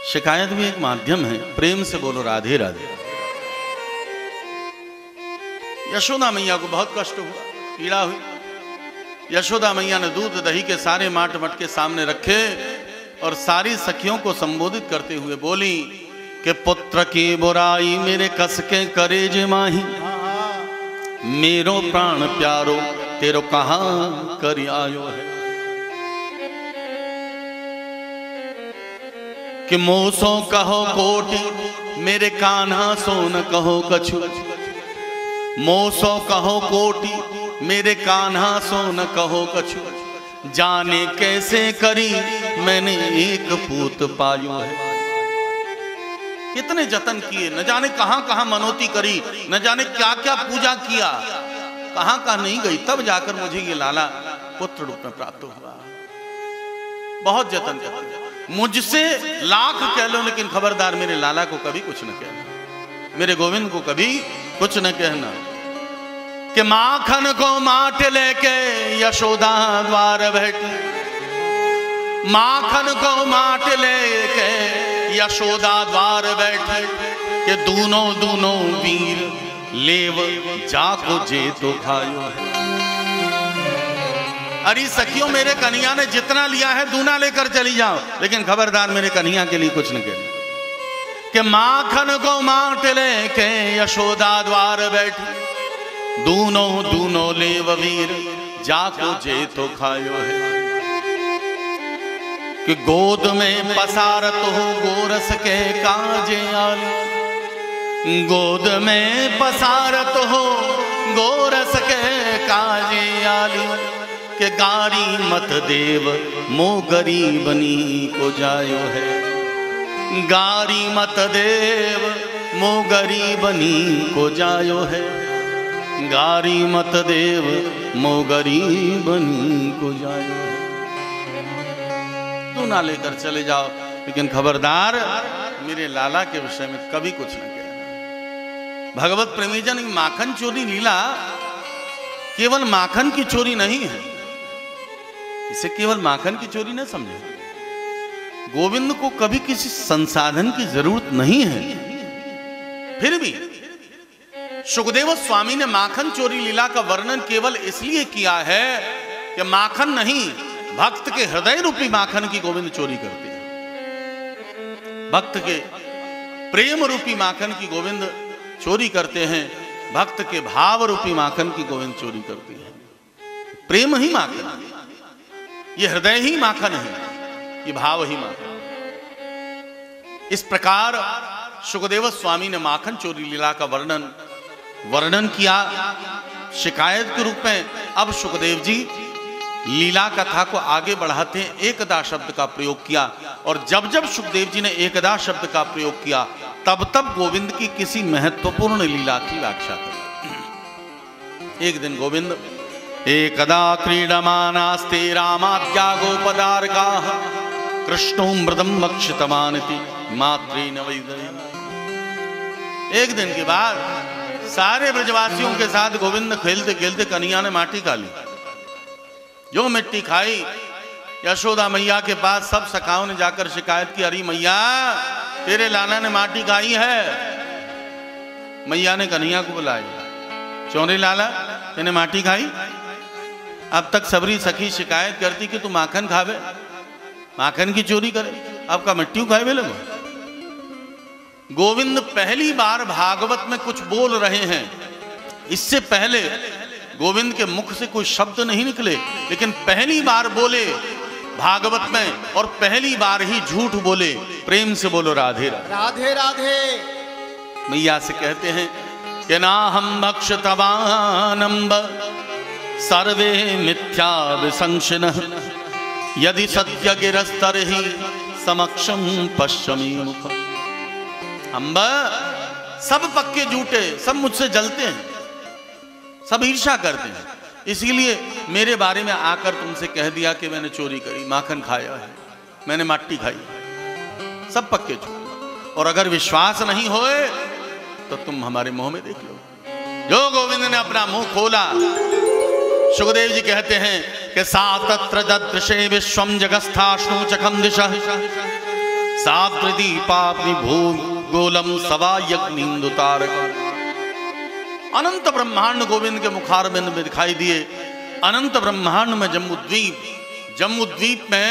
शिकायत भी एक माध्यम है। प्रेम से बोलो राधे राधे। यशोदा मैया को बहुत कष्ट हुआ, पीड़ा हुई। यशोदा मैया ने दूध दही के सारे माट मटके सामने रखे और सारी सखियों को संबोधित करते हुए बोली कि पुत्र की बुराई मेरे कस के करे जे माही, मेरो प्राण प्यारो तेरो कहाँ कर आयो है। कि मोसो कहो कोटि मेरे कान्हा सोन कहो कछु, मोसो कहो कोटि मेरे कान्हा सोन कहो कछु, जाने कैसे करी मैंने एक पूत पायो है। कितने जतन किए, न जाने कहां कहां मनोती करी, न जाने क्या क्या पूजा किया, कहां कहां नहीं गई, तब जाकर मुझे ये लाला पुत्र रूप में प्राप्त हुआ। बहुत जतन करते, मुझसे लाख कह लो लेकिन खबरदार मेरे लाला को कभी कुछ न कहना, मेरे गोविंद को कभी कुछ न कहना। कि माखन को माट लेके यशोदा द्वार बैठी, माखन को माट लेके यशोदा द्वार बैठी, कि दूनों दूनों वीर लेव जाको जे तो खायो। अरे सखियों मेरे कन्हैया ने जितना लिया है दूना लेकर चली जाओ, लेकिन खबरदार मेरे कन्हैया के लिए कुछ न कहना। कि माखन को माट लेके यशोदा द्वार बैठी, दूनों दूनों लेव वीर जाको जे तो खायो है। कि गोद में पसारत हो गोरस के काजे आली, गोद में पसारत हो गोरस के काजे आली, के गारी मत देव मो गरीबनी को जायो है। गारी मत देव मो गरीबनी को जायो है, गारी मत देव मो गरीबनी को जायो है। तू ना लेकर चले जाओ, लेकिन खबरदार मेरे लाला के विषय में कभी कुछ न कहना। भगवत प्रेमी जन, माखन चोरी लीला केवल माखन की चोरी नहीं है, इसे केवल माखन की चोरी न समझे। गोविंद को कभी किसी संसाधन की जरूरत नहीं है, फिर भी सुखदेव स्वामी ने माखन चोरी लीला का वर्णन केवल इसलिए किया है कि माखन नहीं, भक्त के हृदय रूपी माखन की गोविंद चोरी करते हैं। भक्त के प्रेम रूपी माखन की गोविंद चोरी करते हैं, भक्त के भाव रूपी माखन की गोविंद चोरी करते हैं। प्रेम ही माखन है, ये हृदय ही माखन है, ये भाव ही माखन। इस प्रकार सुखदेव स्वामी ने माखन चोरी लीला का वर्णन किया शिकायत के रूप में। अब सुखदेव जी लीला कथा को आगे बढ़ाते हैं, एकदा शब्द का प्रयोग किया, और जब जब सुखदेव जी ने एकदा शब्द का प्रयोग किया तब तब गोविंद की किसी महत्वपूर्ण लीला की व्याख्या करें। एक दिन गोविंद एकदा क्रीडमानास्ते रामाद्या गोपदार्गाः, कृष्णो मृदं भक्षितवानिति मात्रेण वैदयेन। एक दिन के बाद सारे ब्रजवासियों के साथ गोविंद खेलते खेलते कन्हैया ने माटी खा ली। जो मिट्टी खाई, यशोदा मैया के पास सब सखाओं ने जाकर शिकायत की, अरे मैया तेरे लाला ने माटी खाई है। मैया ने कन्हैया को बुलाया, चौरे लाला तेने माटी खाई। अब तक सबरी सखी शिकायत करती कि तू माखन खावे, माखन की चोरी करे, अब का मिट्टी खाए लगो। गोविंद पहली बार भागवत में कुछ बोल रहे हैं, इससे पहले गोविंद के मुख से कोई शब्द नहीं निकले, लेकिन पहली बार बोले भागवत में, और पहली बार ही झूठ बोले। प्रेम से बोलो राधे राधे राधे। मैया से कहते हैं कि ना हम भक्षतवानंब सर्वे मिथ्या विसंशिनः, यदि सत्य गिरस्तर ही समक्षम पश्चिमी मुख। अम्ब सब पक्के झूठे, सब मुझसे जलते हैं, सब ईर्ष्या करते हैं, इसीलिए मेरे बारे में आकर तुमसे कह दिया कि मैंने चोरी करी, माखन खाया है, मैंने मट्टी खाई, सब पक्के झूठे। और अगर विश्वास नहीं होए तो तुम हमारे मुंह में देख लो। जो गोविंद ने अपना मुंह खोला, सुखदेव जी कहते हैं कि सा तत्र ददृशे विश्वम जगस्थाश्नु चखम दिशः, सात्रिदीपाग्नि भूगोलम सवायग्निन्दुतारकम। अनंत ब्रह्मांड गोविंद के मुखारबिंद में दिखाई दिए। अनंत ब्रह्मांड में जम्बूद्वीप, जम्बूद्वीप में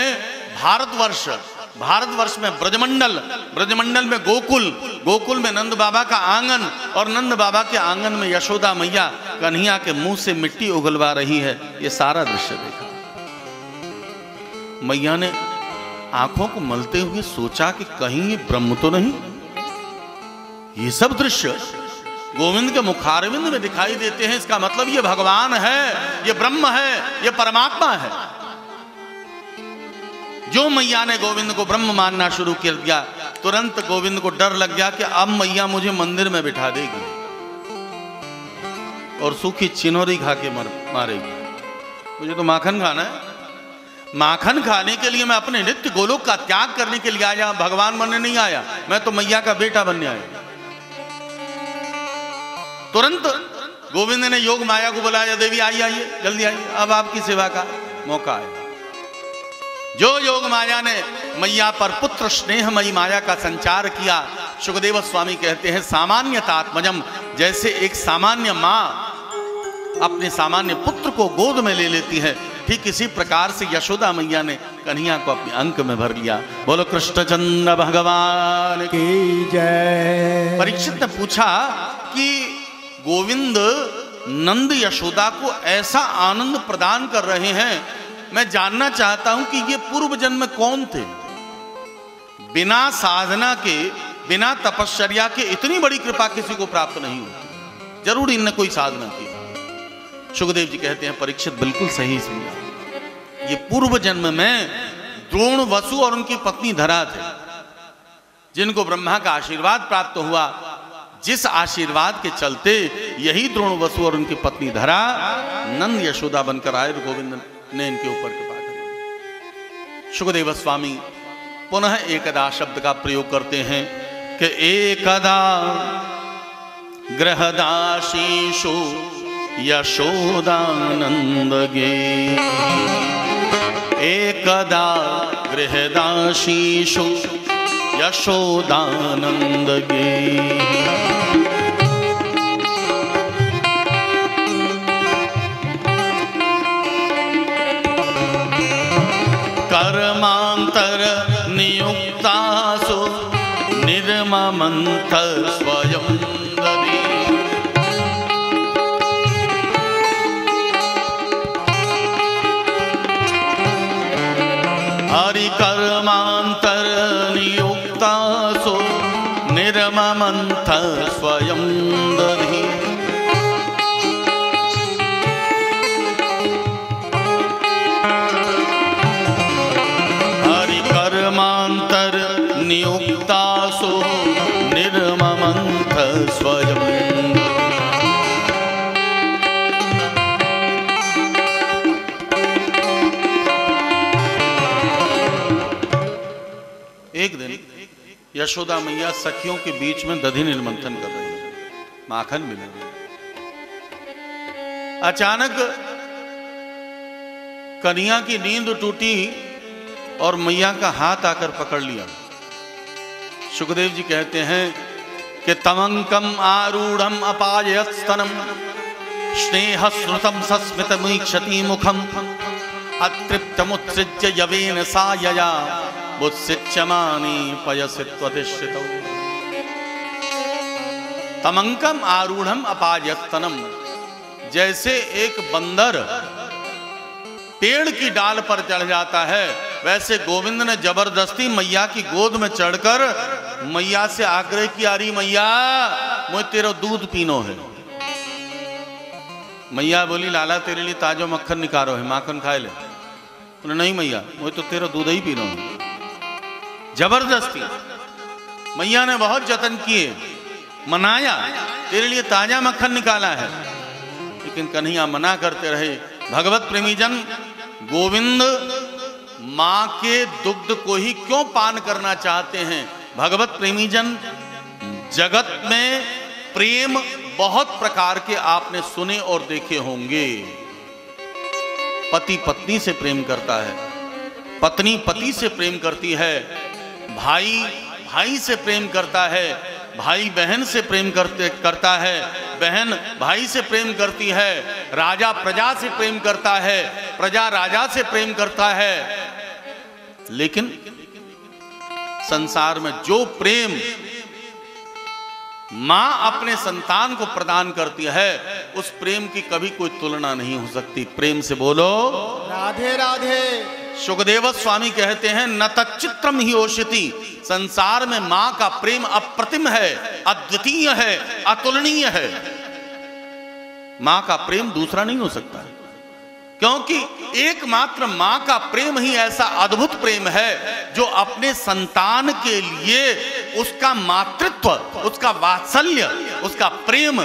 भारतवर्ष में ब्रजमंडल, ब्रजमंडल में गोकुल, गोकुल में नंद बाबा का आंगन, और नंद बाबा के आंगन में यशोदा मैया कन्हैया के मुंह से मिट्टी उगलवा रही है। ये सारा दृश्य देखा। मैया ने आंखों को मलते हुए सोचा कि कहीं ये ब्रह्म तो नहीं। ये सब दृश्य गोविंद के मुखारविंद में दिखाई देते हैं। इसका मतलब ये भगवान है, ये ब्रह्म है, ये परमात्मा है। जो मैया ने गोविंद को ब्रह्म मानना शुरू कर दिया, तुरंत गोविंद को डर लग गया कि अब मैया मुझे मंदिर में बिठा देगी और सूखी चिनोरी खा के मारेगी। मुझे तो माखन खाना है। माखन खाने के लिए मैं अपने नित्य गोलोक का त्याग करने के लिए आया, भगवान बनने नहीं आया। मैं तो मैया का बेटा बनने आया। तुरंत गोविंद ने योग माया को बुलाया, देवी आइए, जल्दी आइए, अब आपकी सेवा का मौका है। जो योग माया ने मैया पर पुत्र स्नेहमयी माया का संचार किया, सुखदेव स्वामी कहते हैं सामान्यतात्मजम, जैसे एक सामान्य माँ अपने सामान्य पुत्र को गोद में ले लेती है, ठीक इसी प्रकार से यशोदा मैया ने कन्हैया को अपने अंक में भर लिया। बोलो कृष्णचंद्र भगवान की जय। परीक्षित ने पूछा कि गोविंद नंद यशोदा को ऐसा आनंद प्रदान कर रहे हैं, मैं जानना चाहता हूं कि ये पूर्व जन्म में कौन थे? बिना साधना के, बिना तपश्चर्या के इतनी बड़ी कृपा किसी को प्राप्त नहीं होती। जरूर इनने कोई साधना की। सुखदेव जी कहते हैं परीक्षित बिल्कुल सही सुना। ये पूर्व जन्म में द्रोण वसु और उनकी पत्नी धरा थे, जिनको ब्रह्मा का आशीर्वाद प्राप्त हुआ। जिस आशीर्वाद के चलते यही द्रोण वसु और उनकी पत्नी धरा नंद यशोदा बनकर आए, गोविंद ने इनके ऊपर कृपा करी। सुखदेव स्वामी पुनः एकदा शब्द का प्रयोग करते हैं कि एकदा गृहदाशीषु यशोदानंद गे, एकदा गृहदाशीषु यशोदानंद गे। कर्मांतर नियुक्तासु निर्ममंत स्वयं दधि, हरि कर्मांतर नियुक्तासु निर्ममंत स्वयं दधि। कर्मांतर नियुक्तासु निर्ममंथ स्वयं। एक दिन यशोदा मैया सखियों के बीच में दधि निर्मंथन कर रही है, माखन मिला। अचानक कन्हैया की नींद टूटी और मैया का हाथ आकर पकड़ लिया। सुखदेव जी कहते हैं कि तमंकम आरूढ़म अपायत स्तनम स्नेह श्रुतम सस्मितमीक्षति मुखम अतृप्तमुत्सृज्य यवेन सायया बुत्सिच्यमानी पयसित्वतिष्ठितौ। तमंकम आरूढ़म अपायत स्तनम, जैसे एक बंदर पेड़ की डाल पर चढ़ जाता है, वैसे गोविंद ने जबरदस्ती मैया की गोद में चढ़कर मैया से आग्रह किया, अरे मैया मुझे तेरा दूध पीनो है। मैया बोली लाला तेरे लिए ताजो मक्खन निकालो है, माखन खाए ले। बोले नहीं मैया मुझे तो तेरा दूध ही पीनो है। जबरदस्ती मैया ने बहुत जतन किए, मनाया, तेरे लिए ताजा मक्खन निकाला है, लेकिन कन्हैया मना करते रहे। भगवत प्रेमीजन, गोविंद मां के दुग्ध को ही क्यों पान करना चाहते हैं? भगवत प्रेमीजन, जगत में प्रेम बहुत प्रकार के आपने सुने और देखे होंगे। पति पत्नी से प्रेम करता है, पत्नी पति से प्रेम करती है, भाई भाई से प्रेम करता है, भाई बहन से प्रेम करता है, बहन भाई से प्रेम करती है, राजा प्रजा से प्रेम करता है, प्रजा राजा से प्रेम करता है। लेकिन संसार में जो प्रेम मां अपने संतान को प्रदान करती है, उस प्रेम की कभी कोई तुलना नहीं हो सकती। प्रेम से बोलो राधे राधे। सुखदेव स्वामी कहते हैं, न तच्चित्रम ही ओषिति। संसार में मां का प्रेम अप्रतिम है, अद्वितीय है, अतुलनीय है। मां का प्रेम दूसरा नहीं हो सकता, क्योंकि एकमात्र मां का प्रेम ही ऐसा अद्भुत प्रेम है जो अपने संतान के लिए उसका मातृत्व, उसका वात्सल्य, उसका प्रेम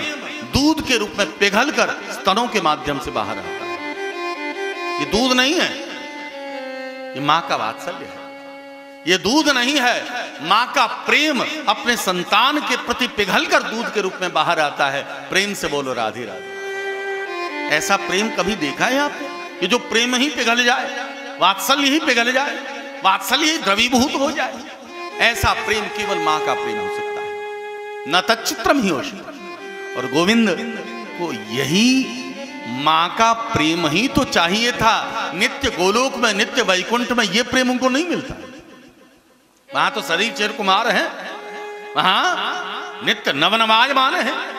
दूध के रूप में पिघलकर स्तनों के माध्यम से बाहर आता है। ये दूध नहीं है, ये मां का वात्सल्य है। ये दूध नहीं है, मां का प्रेम अपने संतान के प्रति पिघलकर दूध के रूप में बाहर आता है। प्रेम से बोलो राधे राधे। ऐसा प्रेम कभी देखा है आपने कि जो प्रेम ही पिघल जाए, वात्सल्य ही पिघल जाए, वात्सल्य ही द्रवीभूत हो जाए? ऐसा प्रेम केवल मां का प्रेम हो सकता है, न तच्चित्रम ही ओषिति। और गोविंद को यही मां का प्रेम ही तो चाहिए था। नित्य गोलोक में, नित्य वैकुंठ में ये प्रेम उनको नहीं मिलता। वहां तो शरीर चिर कुमार है, वहां नित्य नवनवाजमान है।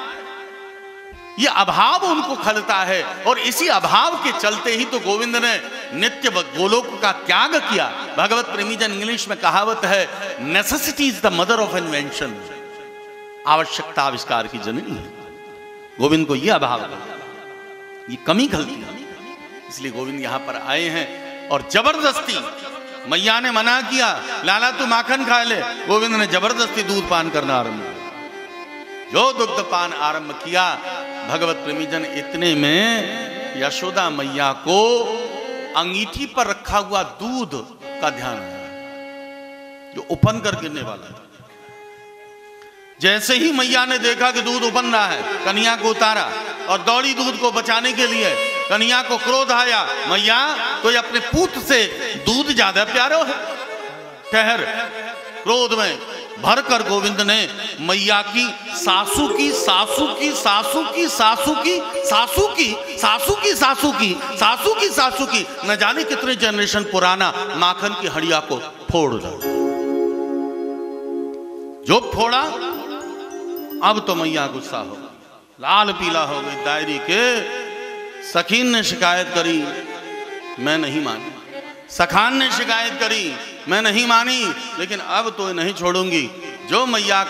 ये अभाव उनको खलता है, और इसी अभाव के चलते ही तो गोविंद ने नित्य गोलोक का त्याग किया। भगवत प्रेमीजन इंग्लिश में कहावत है, necessity is the mother of invention. आवश्यकता आविष्कार की जननी है। गोविंद को यह अभाव, ये कमी खलती है, इसलिए गोविंद यहां पर आए हैं। और जबरदस्ती मैया ने मना किया, लाला तू माखन खा ले। गोविंद ने जबरदस्ती दूध पान करना आरंभ किया। जो दुग्ध पान आरंभ किया, भगवत प्रेमीजन इतने में यशोदा मैया को अंगीठी पर रखा हुआ दूध का ध्यान आया, जो उपन कर गिरने वाला है। जैसे ही मैया ने देखा कि दूध उपन रहा है, कन्या को उतारा और दौड़ी दूध को बचाने के लिए। कन्या को क्रोध आया, मैया तो अपने पूत से दूध ज्यादा प्यारा है। ठहर। क्रोध में भरकर गोविंद ने मैया की सासू की सासू की सासू की सासू की सासू की सासू की सासू की सासू की सासू की न जाने कितने जनरेशन पुराना माखन की हड़िया को फोड़ डाला। जो फोड़ा, अब तो मैया गुस्सा हो गई, लाल पीला हो गई। दायरी के सखीन ने शिकायत करी, मैं नहीं मानी। सखान ने शिकायत करी, मैं नहीं मानी, लेकिन अब तो नहीं छोड़ूंगी। जो मैया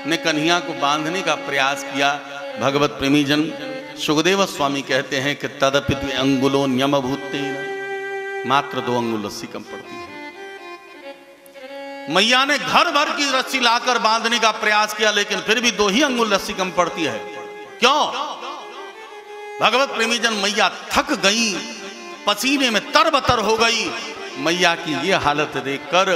ने कन्हैया को बांधने का प्रयास किया, भगवत प्रेमीजन सुखदेव स्वामी कहते हैं कि तदपि द्वे अंगुलो न्यमभूतेन, मात्र 2 अंगुल रस्सी कम पड़ती है। मैया ने घर भर की रस्सी लाकर बांधने का प्रयास किया, लेकिन फिर भी 2 ही अंगुल रस्सी कम पड़ती है। क्यों? भगवत प्रेमीजन मैया थक गई, पसीने में तरबतर हो गई। मैया की ये हालत देखकर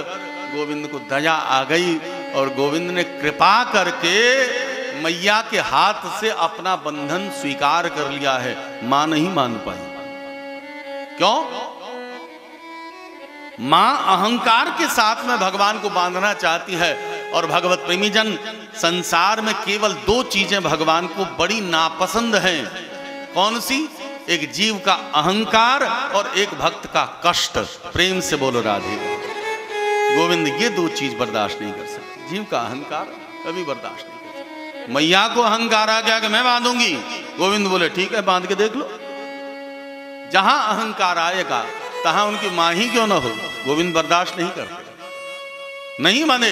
गोविंद को दया आ गई, और गोविंद ने कृपा करके मैया के हाथ से अपना बंधन स्वीकार कर लिया है। मां नहीं मान पाई। क्यों? मां अहंकार के साथ में भगवान को बांधना चाहती है। और भगवत प्रेमीजन, संसार में केवल 2 चीजें भगवान को बड़ी नापसंद हैं। कौन सी? एक जीव का अहंकार और एक भक्त का कष्ट। प्रेम से बोलो राधे। गोविंद ये 2 चीज बर्दाश्त नहीं कर सकते। जीव का अहंकार कभी बर्दाश्त नहीं कर सकते। मैया को अहंकार आ गया कि मैं बांधूंगी, गोविंद बोले ठीक है बांध के देख लो। जहां अहंकार आएगा तहां उनकी मां ही क्यों ना हो, गोविंद बर्दाश्त नहीं करते, नहीं माने।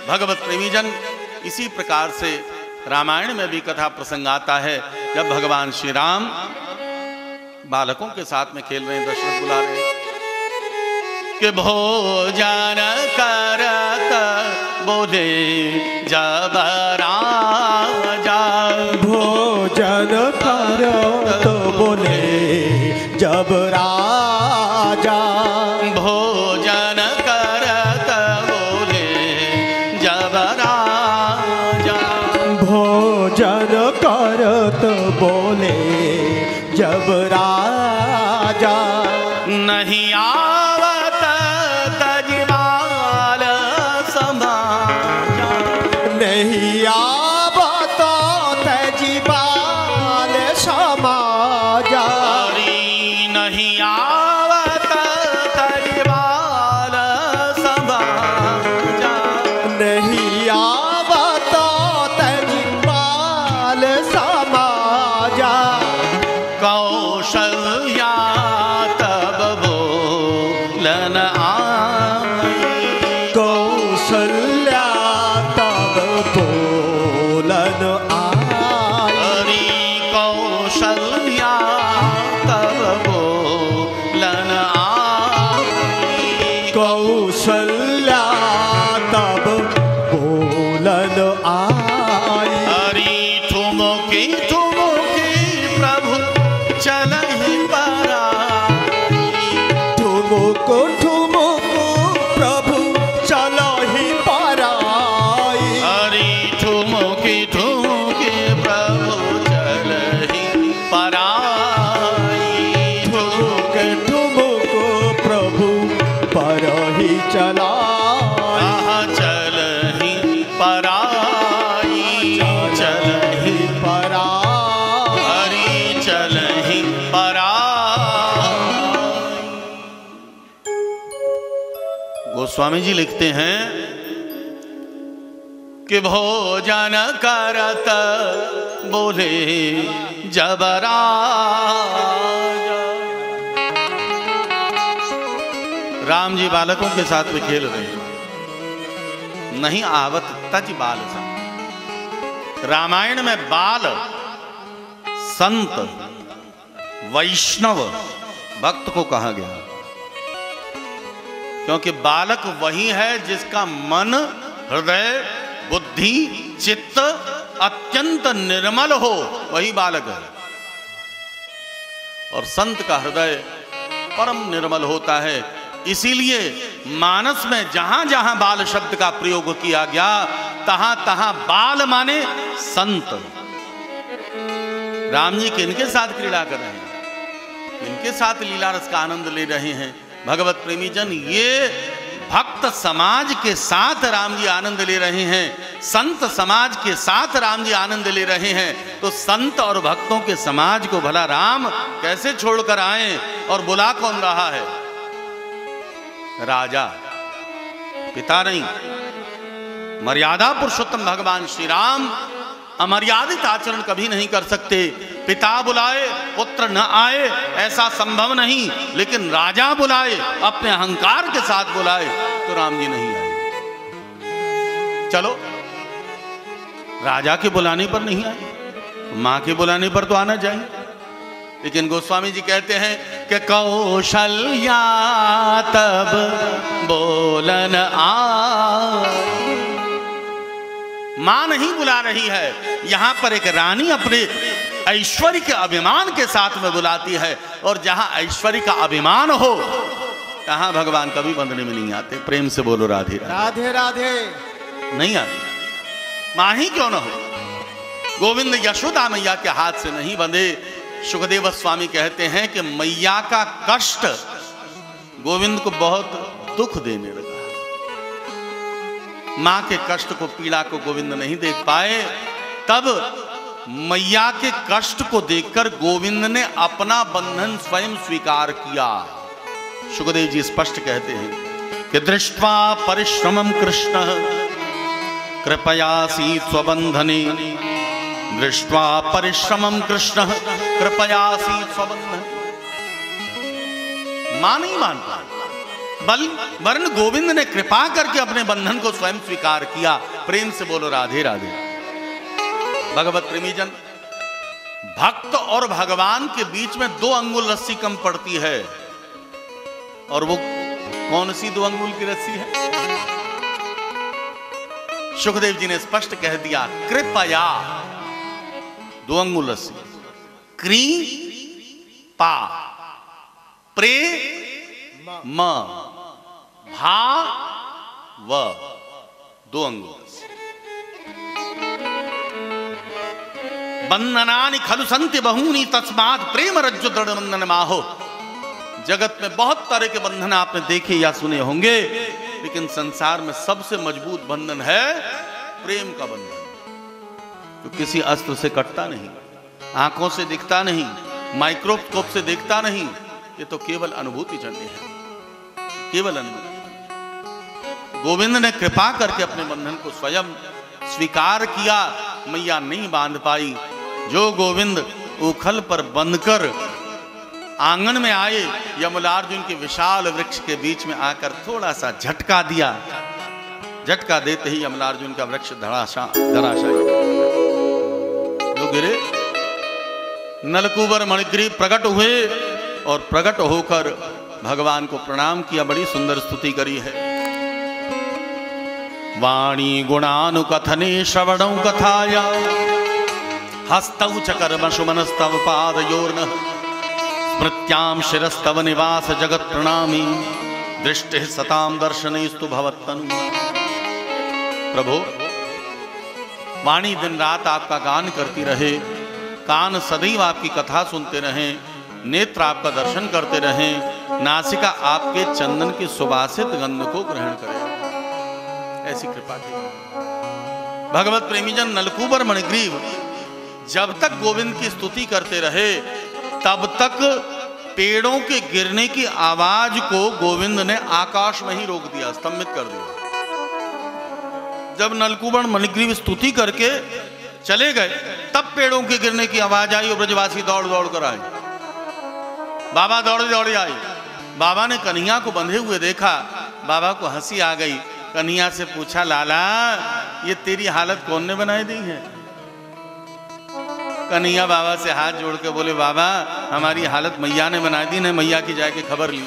भगवत प्रेमीजन, इसी प्रकार से रामायण में भी कथा प्रसंग आता है, जब भगवान श्री राम बालकों के साथ में खेल रहे हैं, दशरथ बुला रहे हैं कि भोजन करत बोले जब राजा, भोजन करत बोले जब राजा, भोजन करत बोले जब राजा, भोजन करत बोले जब राजा, नहीं आवत तजमाल कौशल्या तब बोलन आई। हरि कौशल्या तब बोलन आई। कौशल्या तब बोलन आई। हरि ठुमकी ठुमकी प्रभु चलहि पराई। ठुमुको ठुमुको प्रभु चलहि पराई। हरि ठुमकी ठुमकी प्रभु चलहि पराई। ठुमुके ठुमुको प्रभु परहि चलाई। आहा चलहि पराई। चलहि पराई। हरि चलहि पराई। गोस्वामी जी लिखते हैं कि भोजन करत बोले जब राजा। राम जी बालकों के साथ में खेल रहे हैं। नहीं आवत तज बाल सा। रामायण में बाल संत वैष्णव भक्त को कहा गया, क्योंकि बालक वही है जिसका मन हृदय बुद्धि चित्त अत्यंत निर्मल हो, वही बालक है। और संत का हृदय परम निर्मल होता है। इसीलिए मानस में जहां जहां बाल शब्द का प्रयोग किया गया, तहां तहां बाल माने संत। राम जी किनके साथ क्रीड़ा कर रहे हैं, इनके साथ लीला रस का आनंद ले रहे हैं भगवत प्रेमी जन। ये भक्त समाज के साथ राम जी आनंद ले रहे हैं, संत समाज के साथ राम जी आनंद ले रहे हैं। तो संत और भक्तों के समाज को भला राम कैसे छोड़कर आए? और बुला कौन रहा है? राजा, पिता नहीं। मर्यादा पुरुषोत्तम भगवान श्री राम अमर्यादित आचरण कभी नहीं कर सकते। पिता बुलाए पुत्र न आए ऐसा संभव नहीं, लेकिन राजा बुलाए अपने अहंकार के साथ बुलाए तो राम जी नहीं आए। चलो, राजा के बुलाने पर नहीं आए तो मां के बुलाने पर तो आना चाहिए। लेकिन गोस्वामी जी कहते हैं कि कौशल्या तब बोलन आई। मां नहीं बुला रही है, यहां पर एक रानी अपने ऐश्वर्य के अभिमान के साथ में बुलाती है। और जहां ऐश्वर्य का अभिमान हो, तहां भगवान कभी बंधने में नहीं आते। प्रेम से बोलो राधे राधे राधे। नहीं आते, मां ही क्यों न हो। गोविंद यशोदा मैया के हाथ से नहीं बंधे। सुखदेव स्वामी कहते हैं कि मैया का कष्ट गोविंद को बहुत दुख देने लगा। मां के कष्ट को, पीड़ा को गोविंद नहीं देख पाए। तब मैया के कष्ट को देखकर गोविंद ने अपना बंधन स्वयं स्वीकार किया। सुखदेव जी स्पष्ट कहते हैं कि दृष्ट्वा परिश्रमं कृष्ण कृपयासी स्वबंधने। दृष्ट्वा परिश्रमं कृष्ण कृपयासी स्वबंधने। मां नहीं मान पाई, वरन गोविंद ने कृपा करके अपने बंधन को स्वयं स्वीकार किया। प्रेम से बोलो राधे राधे। भगवत प्रेमी जन, भक्त और भगवान के बीच में 2 अंगुल रस्सी कम पड़ती है। और वो कौन सी 2 अंगुल की रस्सी है? सुखदेव जी ने स्पष्ट कह दिया, कृपया 2 अंगुल रस्सी। क्री पा प्रे म भा व 2 अंगुल रस्सी। बंधनानि खलु संति बहूनि तस्मात् प्रेम रज्जु दृढ़ बंधन माहो। जगत में बहुत तरह के बंधन आपने देखे या सुने होंगे, लेकिन संसार में सबसे मजबूत बंधन है प्रेम का बंधन, जो किसी अस्त्र से कटता नहीं, आंखों से दिखता नहीं, माइक्रोस्कोप से देखता नहीं। ये तो केवल अनुभूति जन्य है, केवल अनुभूति। गोविंद ने कृपा करके अपने बंधन को स्वयं स्वीकार किया। मैया नहीं बांध पाई। जो गोविंद उखल पर बंधकर आंगन में आए, यमलार्जुन के विशाल वृक्ष के बीच में आकर थोड़ा सा झटका दिया, झटका देते ही अमलार्जुन का वृक्ष धराशायी जो गिरे। नलकूबर मणिग्रीव प्रकट हुए और प्रकट होकर भगवान को प्रणाम किया। बड़ी सुंदर स्तुति करी है। वाणी गुणानुकथने श्रवणौ कथाया हस्तौ च कर्मसु मनस्तव पादयोर्नः स्मृत्यां शिरस्तव निवास जगत प्रणामी दृष्टिः सतां दर्शनेस्तु भवत्तनु। प्रभु वाणी दिन रात आपका गान करती रहे, कान सदैव आपकी कथा सुनते रहें, नेत्र आपका दर्शन करते रहें, नासिका आपके चंदन की सुवासित गंध को ग्रहण करें। ऐसी कृपा की भगवत प्रेमीजन नलकूबर मणिग्रीव जब तक गोविंद की स्तुति करते रहे तब तक पेड़ों के गिरने की आवाज को गोविंद ने आकाश में ही रोक दिया, स्तंभित कर दिया। जब नलकूबर मणिग्रीव स्तुति करके चले गए तब पेड़ों के गिरने की आवाज आई और ब्रजवासी दौड़ दौड़ कर आए। बाबा दौड़े दौड़े आए। बाबा ने कन्हैया को बंधे हुए देखा। बाबा को हंसी आ गई। कन्हैया से पूछा, लाला ये तेरी हालत कौन ने बनाई दी है? कन्हैया बाबा से हाथ जोड़ के बोले, बाबा हमारी हालत मैया ने बनाई दी, ने मैया की जाके खबर ली,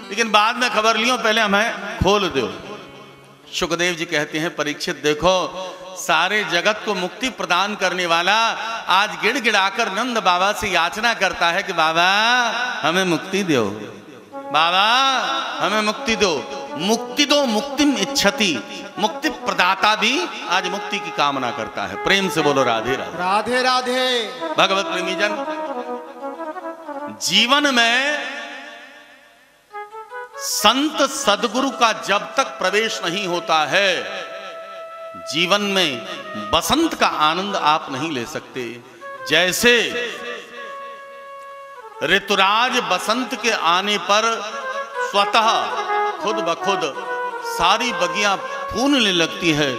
लेकिन बाद में खबर लियो, पहले हमें खोल दो। सुखदेव जी कहते हैं, परीक्षित देखो सारे जगत को मुक्ति प्रदान करने वाला आज गिड़गिड़ाकर नंद बाबा से याचना करता है कि बाबा हमें मुक्ति दो, बाबा हमें मुक्ति दो, मुक्ति दो, मुक्तिम इच्छति। मुक्ति प्रदाता भी आज मुक्ति की कामना करता है। प्रेम से बोलो राधे राधे। राधे राधे। भगवत प्रेमीजन जीवन में संत सदगुरु का जब तक प्रवेश नहीं होता है जीवन में बसंत का आनंद आप नहीं ले सकते। जैसे ऋतुराज बसंत के आने पर स्वतः खुद ब खुद सारी बगियां फूलने लगती है,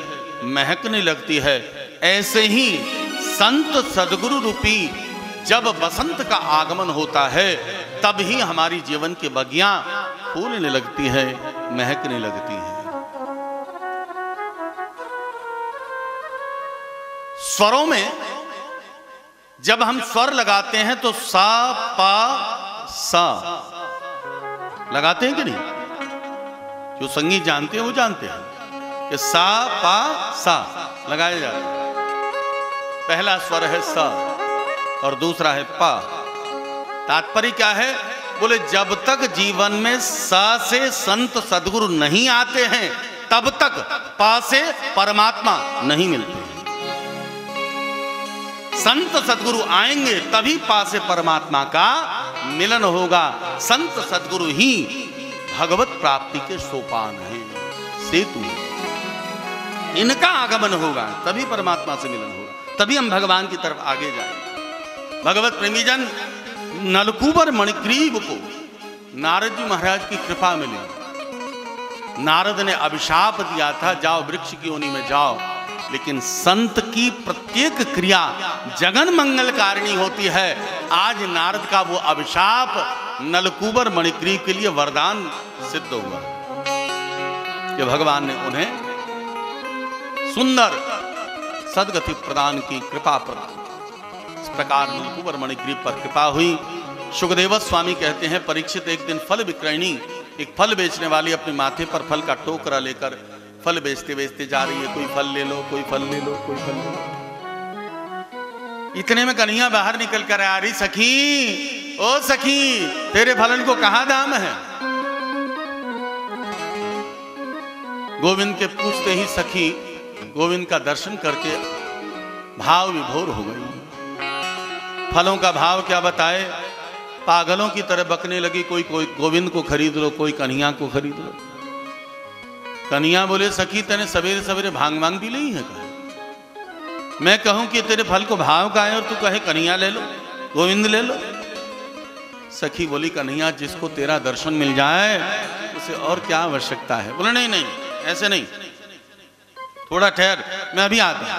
महकने लगती है, ऐसे ही संत सदगुरु रूपी जब बसंत का आगमन होता है तब ही हमारी जीवन की बगियां फूलने लगती है, महकने लगती है। स्वरों में जब हम स्वर लगाते हैं तो सा पा सा लगाते हैं कि नहीं? जो संगीत जानते हैं वो जानते हैं कि सा पा सा लगाया जाता है। पहला स्वर है सा और दूसरा है पा। तात्पर्य क्या है? बोले जब तक जीवन में सा से संत सदगुरु नहीं आते हैं तब तक पा से परमात्मा नहीं मिलते। संत सदगुरु आएंगे तभी पा से परमात्मा का मिलन होगा। संत सदगुरु ही भगवत प्राप्ति के सोपान है, सेतु है। इनका आगमन होगा तभी परमात्मा से मिलन होगा, तभी हम भगवान की तरफ आगे जाएंगे। भगवत प्रेमीजन नलकूबर मणिग्रीव को नारद जी महाराज की कृपा मिली। नारद ने अभिशाप दिया था, जाओ वृक्ष की योनि में जाओ, लेकिन संत की प्रत्येक क्रिया जगन मंगलकारिणी होती है। आज नारद का वो अभिशाप नलकूबर मणिग्रीव के लिए वरदान सिद्ध हुआ कि भगवान ने उन्हें सुंदर सदगति प्रदान की, कृपा प्रदान। इस प्रकार नलकूबर मणिग्रीव पर कृपा हुई। सुखदेव स्वामी कहते हैं, परीक्षित एक दिन फल विक्रयणी, एक फल बेचने वाली अपने माथे पर फल का टोकरा लेकर फल बेचते बेचते जा रही है। कोई फल ले लो, कोई फल ले लो, कोई फल ले लो। इतने में कन्हैया बाहर निकल कर आ रही, सखी ओ सखी तेरे फलन को कहां दाम है? गोविंद के पूछते ही सखी गोविंद का दर्शन करके भाव विभोर हो गई। फलों का भाव क्या बताए, पागलों की तरह बकने लगी। कोई गोविंद को खरीद लो, कोई कन्हैया को खरीद लो। कन्हैया बोले, सखी तेने सवेरे सवेरे भांग मांग भी ली है? मैं कहूं कि तेरे फल को भाव का है और तू कहे कन्हैया ले लो, गोविंद ले लो। सखी बोली, कन्हैया जिसको तेरा दर्शन मिल जाए उसे और क्या आवश्यकता है? बोले नहीं नहीं ऐसे नहीं, थोड़ा ठहर, मैं अभी आता।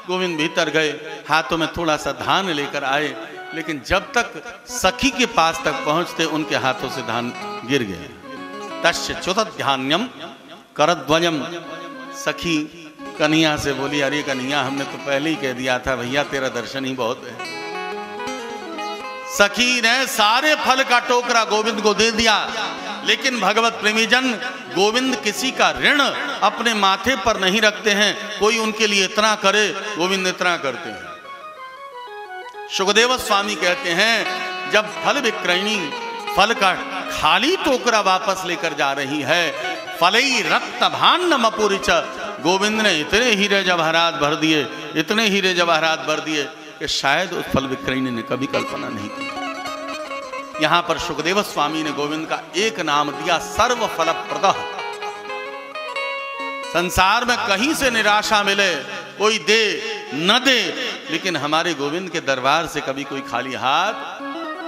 गोविंद भीतर गए, हाथों में थोड़ा सा धान लेकर आए, लेकिन जब तक सखी के पास तक पहुंचते उनके हाथों से धान गिर गए। तस्य च्युत ध्यान्यम करध्वजम। सखी कन्हैया से बोली, अरे कन्हैया हमने तो पहले ही कह दिया था भैया तेरा दर्शन ही बहुत है। सखी ने सारे फल का टोकरा गोविंद को दे दिया, लेकिन भगवत प्रेमीजन गोविंद किसी का ऋण अपने माथे पर नहीं रखते हैं। कोई उनके लिए इतना करे, गोविंद इतना करते हैं। सुखदेव स्वामी कहते हैं जब फल विक्रयणी फल का खाली टोकरा वापस लेकर जा रही है, फलई रक्त भाण्डम अपुरिच, गोविंद ने इतने हीरे जवाहरात भर दिए, इतने हीरे जवाहरात भर दिए कि शायद उस फल विक्रयणी ने कभी कल्पना नहीं की। यहां पर सुखदेव स्वामी ने गोविंद का एक नाम दिया, सर्व फलप्रदः। संसार में कहीं से निराशा मिले, कोई दे न दे, लेकिन हमारे गोविंद के दरबार से कभी कोई खाली हाथ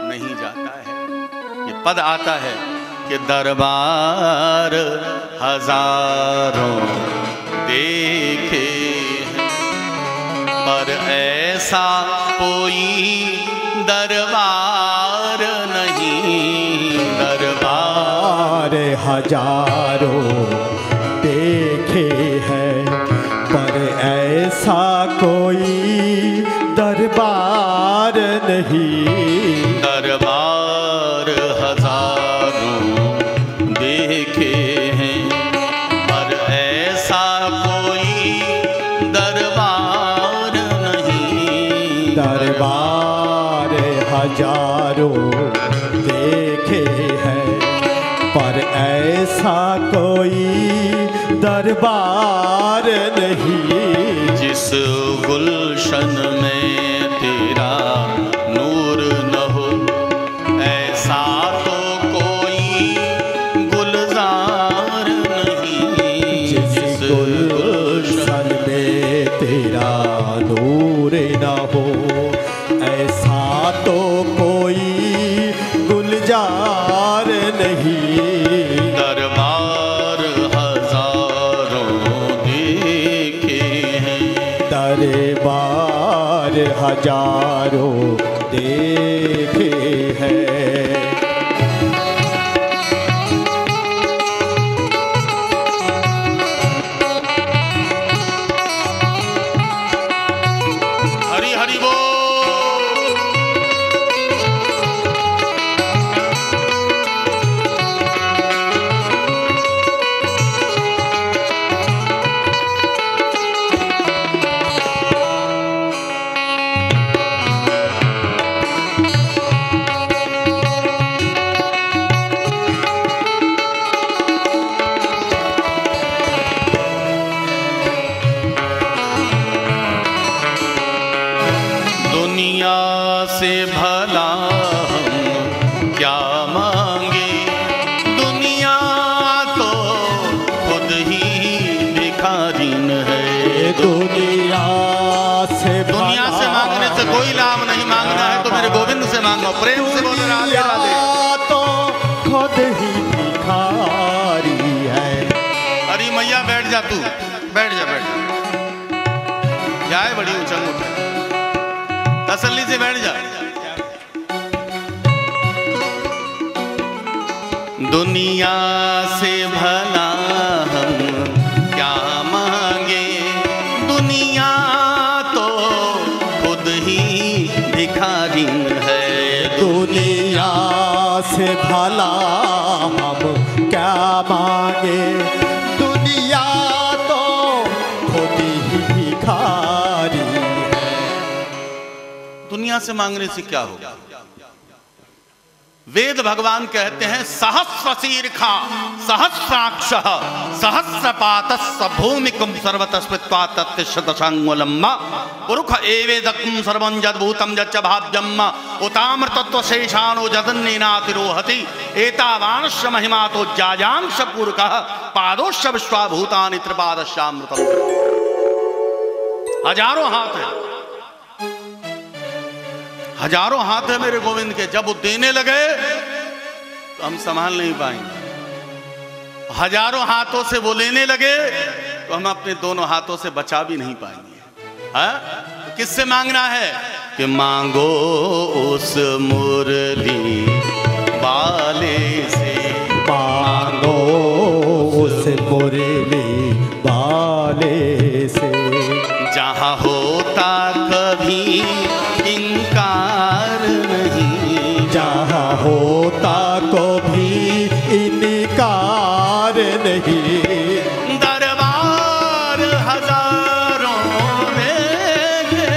नहीं जाता है। ये पद आता है कि दरबार हजारों देखे पर ऐसा कोई दरबार नहीं। दरबार हजारों देखे हैं पर ऐसा कोई दरबार नहीं। दरबार हजारों देखे हैं पर ऐसा कोई दरबार नहीं। दरबार हजारों देखे हैं पर ऐसा कोई दरबार नहीं। जिस गुलशन में तेरा नूर न हो, ऐसा तो कोई गुलजार नहीं। जिस गुलशन में तेरा नूर न हो, ऐसा तो कोई गुलजार नहीं। दरबार हजारों देखे हैं, दरबार हजारों देखे हैं। हरि हरि बोल। दुनिया से भला हम क्या मांगे, दुनिया तो खुद ही भिखारीन है। दुनिया से मांगने से कोई लाभ नहीं, मांगना है तो मेरे गोविंद से मांगो। प्रेम से बोलो राधे राधे। तो खुद ही भिखारी है। अरे मैया बैठ जा, तू बैठ जा, बैठ जा, जाए बड़ी उछल उठ, तसल्ली से बैठ जा। दुनिया से भला हम क्या मांगे, दुनिया तो खुद ही भिखारी है। दुनिया से भला हम क्या मांगे, दुनिया तो खुद ही भिखारी है। दुनिया से मांगने से क्या होगा? वेद भगवान कहते हैं सहस्र शीर्षा सहस्राक्षः सहस्रपातस्य भूमिकं सर्वतस्मित्वा तत्तिष्ठदशाङ्गुलम् पुरुष एवेदकं सर्वं यद्भूतं यच्च भाव्यम् उतामृतत्व शेषाणो जदन्नेनातिरोहति एतावानस्य महिमा तो जायांश पुरुषः पादोश्च विश्वाभूतानि त्रिपादस्यामृतम्। हजारों हाथ है, हजारों हाथ है मेरे गोविंद के। जब वो देने लगे तो हम संभाल नहीं पाएंगे। हजारों हाथों से वो लेने लगे तो हम अपने दोनों हाथों से बचा भी नहीं पाएंगे। हाँ? तो किससे मांगना है कि मांगो उस मुरली वाले से, मांगो उस मुरली वाले से। जहाँ होता कभी इनकार नहीं, जहाँ होता कभी इनकार नहीं, दरबार हजारों देखे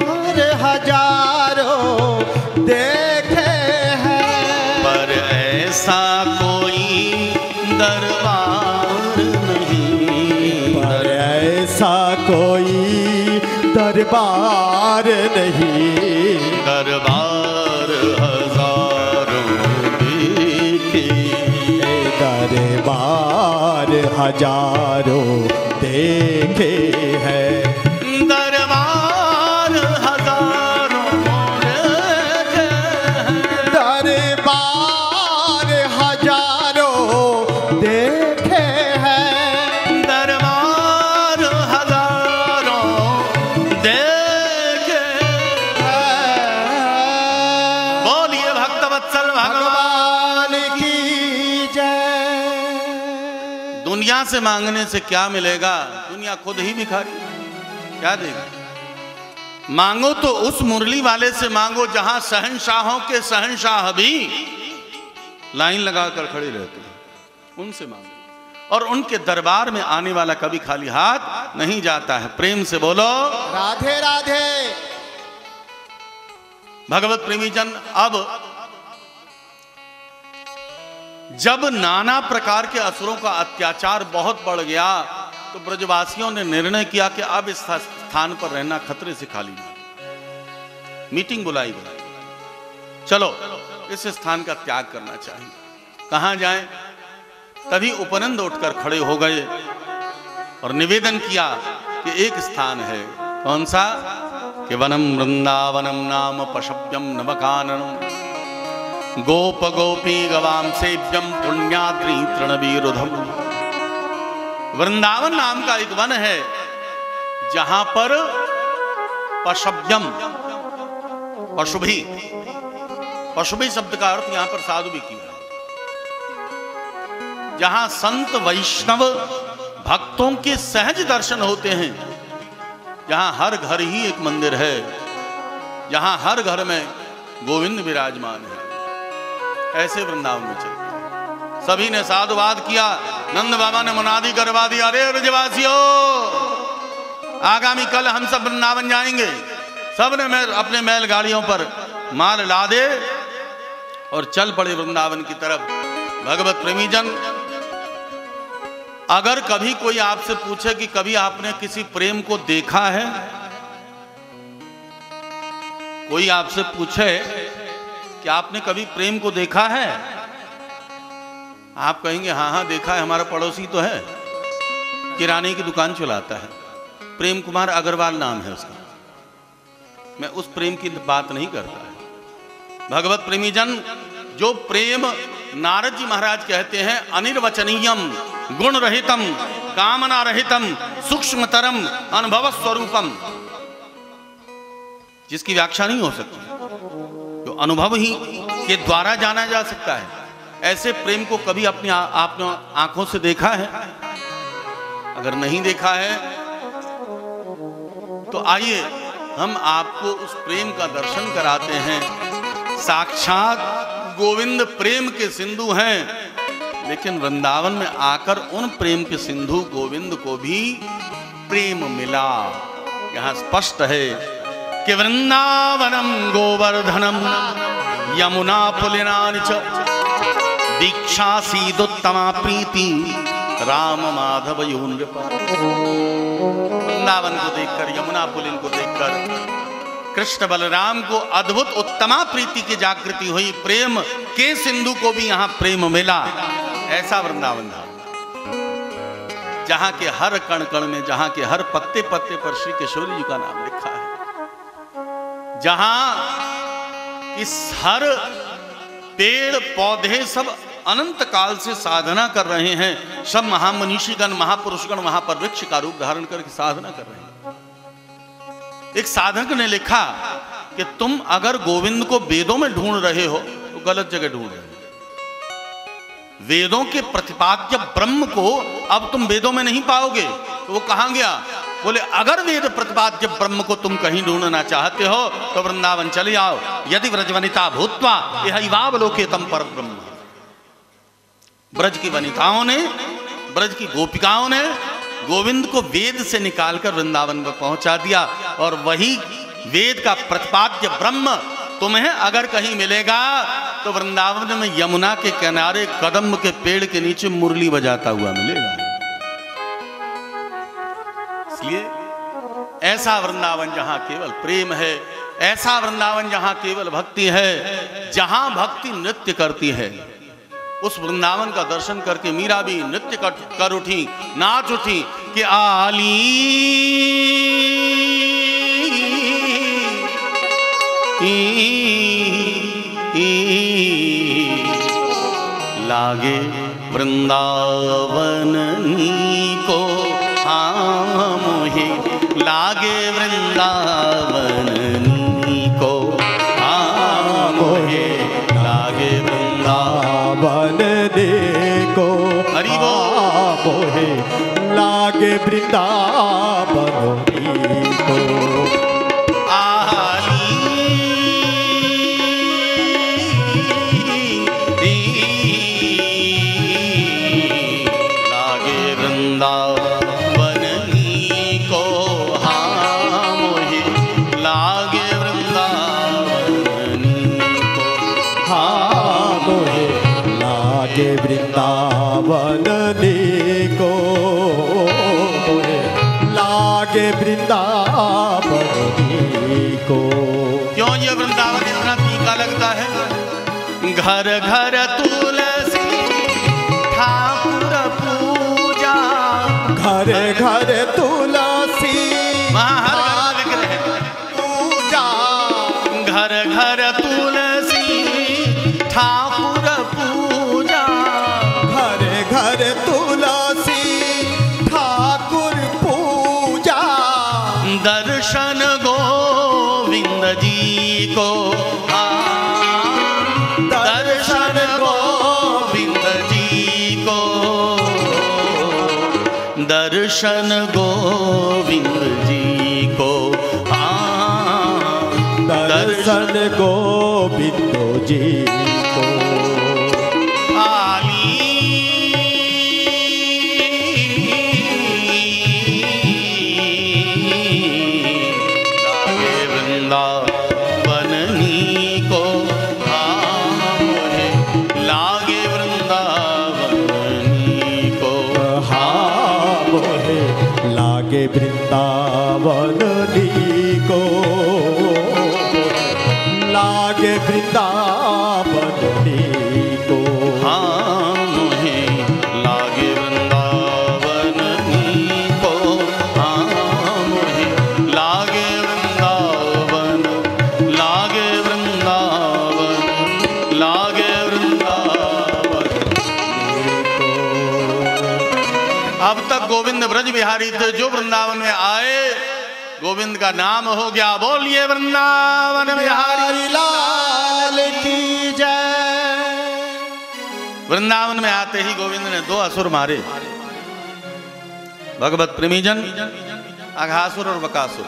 और हजारों देखे हैं, पर ऐसा कोई दरबार नहीं, पर ऐसा कोई दरबार नहीं, दरबार हजारों देखे, दरबार हजारों देखे हैं, दरबार हजारों देखे, दरबार हजारों देखे हैं, दरबार हजारों देखे। बोलिए भक्तवत्सल भगवान। भगवान की जय। दुनिया से मांगने से क्या मिलेगा? दुनिया खुद ही भिखारी, क्या देगा? मांगो तो उस मुरली वाले से मांगो जहां शहंशाहों के शहंशाह भी लाइन लगाकर खड़े रहते हैं, उनसे मांगो। और उनके दरबार में आने वाला कभी खाली हाथ नहीं जाता है। प्रेम से बोलो राधे राधे। भगवत प्रेमी जन, अब जब नाना प्रकार के असुरों का अत्याचार बहुत बढ़ गया तो ब्रजवासियों ने निर्णय किया कि अब इस स्थान पर रहना खतरे से खाली नहीं। मीटिंग बुलाई, चलो इस स्थान का त्याग करना चाहिए, कहां जाएं? तभी उपनंद उठकर खड़े हो गए और निवेदन किया कि एक स्थान है। कौन सा? कि वनम वृंदावनम नाम पशव्यम नवकाननम गोप गोपी गवाम सेव्यम पुण्याद्रि तृणवीरुधम। वृंदावन नाम का एक वन है जहां पर पशव्यम, पशुभी, पशुभी शब्द का अर्थ यहां पर साधु भी किया, जहां संत वैष्णव भक्तों के सहज दर्शन होते हैं, जहां हर घर ही एक मंदिर है, जहां हर घर में गोविंद विराजमान है। ऐसे वृंदावन में चलते सभी ने साधुवाद किया। नंद बाबा ने मुनादी करवा दिया, अरे ब्रजवासियों, आगामी कल हम सब वृंदावन जाएंगे। सब ने अपने बैलगाड़ियों पर माल लादे और चल पड़े वृंदावन की तरफ। भगवत प्रेमी जन, अगर कभी कोई आपसे पूछे कि कभी आपने किसी प्रेम को देखा है, कोई आपसे पूछे कि आपने कभी प्रेम को देखा है, आप कहेंगे हाँ हाँ देखा है, हमारा पड़ोसी तो है, किराने की दुकान चलाता है, प्रेम कुमार अग्रवाल नाम है उसका। मैं उस प्रेम की बात नहीं करता है। भगवत प्रेमी जन, जो प्रेम नारद जी महाराज कहते हैं अनिर्वचनीयम गुण रहितम कामना रहितम सूक्ष्मतरम अनुभव स्वरूपम, जिसकी व्याख्या नहीं हो सकती, जो अनुभव ही के द्वारा जाना जा सकता है, ऐसे प्रेम को कभी अपनी आपने आंखों से देखा है? अगर नहीं देखा है तो आइए हम आपको उस प्रेम का दर्शन कराते हैं। साक्षात गोविंद प्रेम के सिंधु हैं, लेकिन वृंदावन में आकर उन प्रेम के सिंधु गोविंद को भी प्रेम मिला। यहां स्पष्ट है कि वृंदावनम गोवर्धनम यमुना पुलिनानि च दीक्षा सीदुत्तमा प्रीति राम माधव यूनृप। वृंदावन को देखकर, यमुना पुलिन को देखकर कृष्ण बलराम को अद्भुत उत्तमा प्रीति की जागृति हुई। प्रेम के सिंधु को भी यहां प्रेम मिला। ऐसा वृंदावन था जहां के हर कण कण में, जहां के हर पत्ते पत्ते पर श्री किशोरी जी का नाम लिखा है, जहां इस हर पेड़ पौधे सब अनंत काल से साधना कर रहे हैं। सब महामनीषीगण, महापुरुषगण वहां पर वृक्ष का रूप धारण करके साधना कर रहे हैं। एक साधक ने लिखा कि तुम अगर गोविंद को वेदों में ढूंढ रहे हो तो गलत जगह ढूंढ रहे हो। वेदों के प्रतिपाद्य ब्रह्म को अब तुम वेदों में नहीं पाओगे। तो वो कहाँ गया? बोले अगर वेद प्रतिपाद्य ब्रह्म को तुम कहीं ढूंढना चाहते हो तो वृंदावन चले आओ। यदि व्रजवनिता भूत्वा यहैवावलोकेतम पर ब्रह्म। ब्रज की वनिताओं ने, ब्रज की गोपिकाओं ने गोविंद को वेद से निकालकर वृंदावन में पहुंचा दिया। और वही वेद का प्रतिपाद्य ब्रह्म तुम्हें अगर कहीं मिलेगा तो वृंदावन में यमुना के किनारे कदम्ब के पेड़ के नीचे मुरली बजाता हुआ मिलेगा। इसलिए ऐसा वृंदावन जहां केवल प्रेम है, ऐसा वृंदावन जहां केवल भक्ति है, जहां भक्ति नृत्य करती है, उस वृंदावन का दर्शन करके मीरा भी नृत्य कर उठी, नाच उठी कि आली लागे वृंदावन को, हाँ मोहे लागे वृंदावन को, हाँ मोहे लागे वृंदावन को, हरि बोल मोहे लागे वृंदावन को। वृंदावन को लागे वृंदावन को। क्यों ये वृंदावन इतना फीका लगता है? घर घर तुलसी ठाकुर पूजा, घर घर तुलसी पूजा, घर घर तुलसी ठाकुर पूजा, घर तुलसी ठाकुर पूजा। दर्शन गोविंद जी को, दर्शन गोविंद जी को, दर्शन गोविंद जी को, दर्शन गोविंद जी को। वृंदावन को लागे वृंदावन को, हाँ मोहे लागे वृंदावन को, हाँ मोहे लागे वृंदावन, लागे वृंदावन, लागे वृंदावन को। अब तक गोविंद ब्रज बिहारी थे, जो वृंदावन में आए गोविंद का नाम हो गया। बोलिए वृंदावन बिहारी लाल की जय। वृंदावन में आते ही गोविंद ने दो असुर मारे, भगवत प्रेमीजन अघासुर और बकासुर।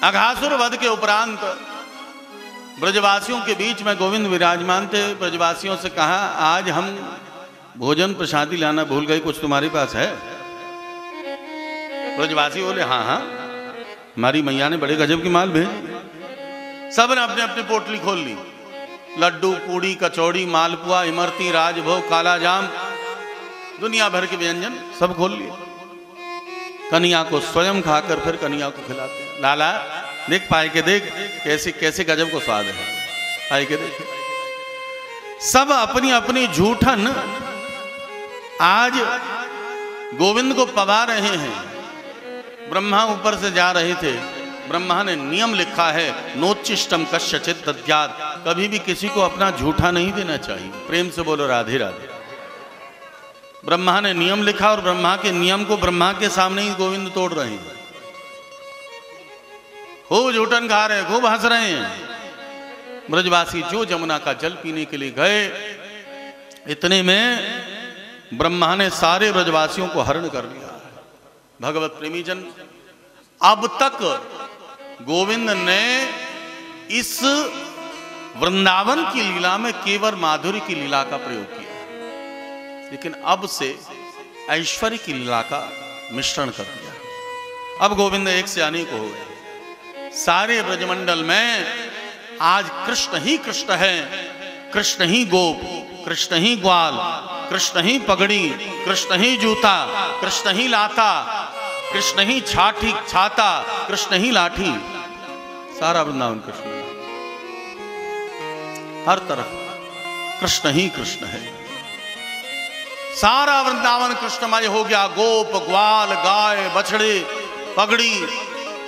अघासुर वध के उपरांत ब्रजवासियों के बीच में गोविंद विराजमान थे। ब्रजवासियों से कहा, आज हम भोजन प्रसादी लाना भूल गए, कुछ तुम्हारे पास है? ब्रजवासी बोले, हाँ हाँ, हमारी मैया ने बड़े गजब की माल भेजी। सब ने अपने अपनी पोटली खोल ली। लड्डू, पूड़ी, कचौड़ी, मालपुआ, इमरती, राजभोग, काला जाम, दुनिया भर के व्यंजन सब खोल लिए। कन्या को स्वयं खाकर फिर कन्या को खिलाते हैं। लाला देख, पाए के देख, कैसे कैसे गजब को स्वाद है, पाए के देख। सब अपनी अपनी झूठन आज गोविंद को पवा रहे हैं। ब्रह्मा ऊपर से जा रहे थे, ब्रह्मा ने नियम लिखा है, नोच्चिष्टम कस्यचित् दद्यात्, कभी भी किसी को अपना झूठा नहीं देना चाहिए। प्रेम से बोलो राधे राधे। ब्रह्मा ने नियम लिखा और ब्रह्मा के नियम को ब्रह्मा के सामने ही गोविंद तोड़ रहे हैं। खूब झूठन खा रहे हैं, खूब हंस रहे हैं। ब्रजवासी जो जमुना का जल पीने के लिए गए, इतने में ब्रह्मा ने सारे ब्रजवासियों को हरण कर लिया। भगवत प्रेमीजन, अब तक गोविंद ने इस वृंदावन की लीला में केवल माधुरी की लीला का प्रयोग किया, लेकिन अब से ऐश्वर्य की लीला का मिश्रण कर दिया। अब गोविंद एक से अनेक हो गए। सारे ब्रजमंडल में आज कृष्ण ही कृष्ण है, कृष्ण ही गोप, कृष्ण ही ग्वाल, कृष्ण ही पगड़ी, कृष्ण ही जूता, कृष्ण ही लाता, कृष्ण ही छाठी छाता, कृष्ण ही लाठी। सारा वृंदावन कृष्ण, हर तरफ कृष्ण ही कृष्ण है। सारा वृंदावन कृष्णमय हो गया। गोप, ग्वाल, गाय, बछड़े, पगड़ी,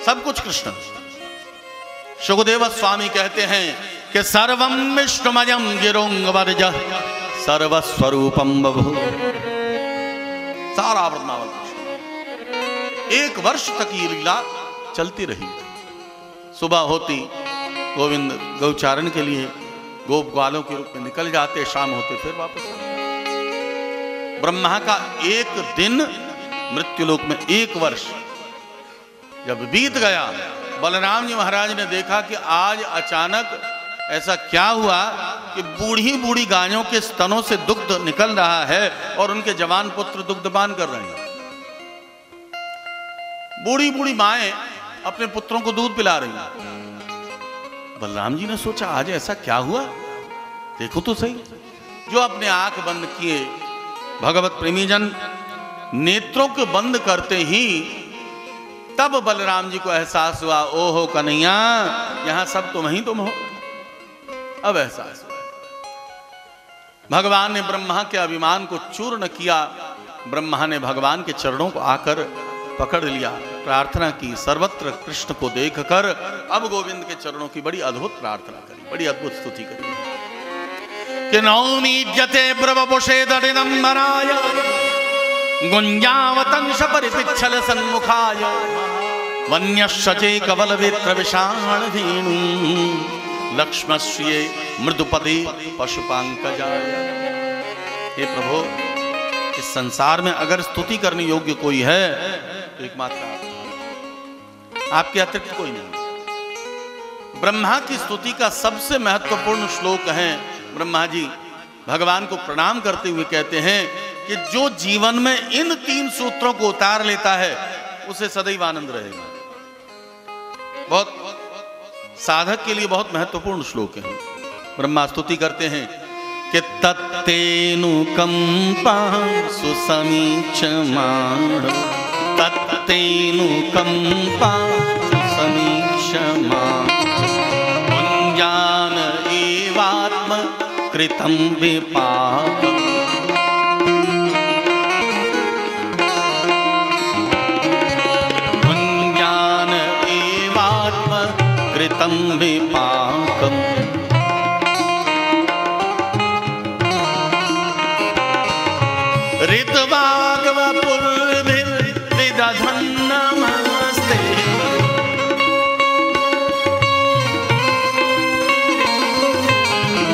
सब कुछ कृष्ण। सुखदेव स्वामी कहते हैं कि सर्वम विष्णुमयम गिरोंग वर्ज सर्वस्वरूपम बभू। सारा वृंदावन कृष्ण। एक वर्ष तक ये लीला चलती रही। सुबह होती गोविंद गौचारण के लिए गोप ग्वालों के रूप में निकल जाते, शाम होते फिर वापस आते। ब्रह्मा का एक दिन मृत्युलोक में एक वर्ष जब बीत गया, बलराम जी महाराज ने देखा कि आज अचानक ऐसा क्या हुआ कि बूढ़ी बूढ़ी गायों के स्तनों से दुग्ध निकल रहा है और उनके जवान पुत्र दुग्धपान कर रहे हैं। बूढ़ी बूढ़ी माएं अपने पुत्रों को दूध पिला रही हैं। बलराम जी ने सोचा आज ऐसा क्या हुआ, देखो तो सही। जो अपने आंख बंद किए, भगवत प्रेमीजन नेत्रों को बंद करते ही तब बलराम जी को एहसास हुआ, ओहो कन्हैया, यहां सब तुम ही तुम हो। अब एहसास हुआ भगवान ने ब्रह्मा के अभिमान को चूर्ण किया। ब्रह्मा ने भगवान के चरणों को आकर पकड़ लिया, प्रार्थना की, सर्वत्र कृष्ण को देखकर अब गोविंद के चरणों की बड़ी अद्भुत प्रार्थना करी, बड़ी अद्भुत स्तुति करी कि नौमीज्यते ब्रवपुषे दडिदंबराय गुंजावतंश परिपिच्छल सन्मुखाय वन्यश्चचे कवलवेत्र विषाण धेनु लक्ष्मश्रिये मृदुपदे पशुपांकजाय। हे प्रभु, इस संसार में अगर स्तुति करने योग्य कोई है तो एकमात्र आप, आपके अतिरिक्त कोई नहीं। ब्रह्मा की स्तुति का सबसे महत्वपूर्ण श्लोक है। ब्रह्मा जी भगवान को प्रणाम करते हुए कहते हैं कि जो जीवन में इन 3 सूत्रों को उतार लेता है उसे सदैव आनंद रहेगा। बहुत साधक के लिए बहुत महत्वपूर्ण श्लोक है। ब्रह्मा स्तुति करते हैं कि तत्तेनुकंपा सुसमीक्षमाण, तत्तेनुकंपा सुसमीक्षमाण, पुंजान एवात्म कृतं विपाकम्। पुंजान एवात्म कृतं विपाकम्। ऋतवागवपुर्भिर्विदधन्नमस्ते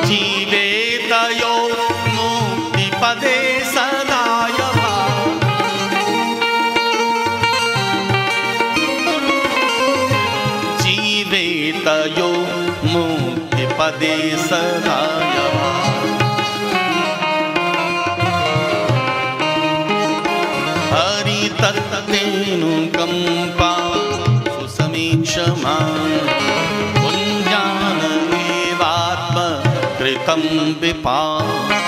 जीवेतयो मुक्तिपदे सदाय जीवेतयो मुक्तिपदे सदाय तत्तेनुकंपा सुसमीक्षमाण, पुंजान एवात्म कृतं विपाकम्।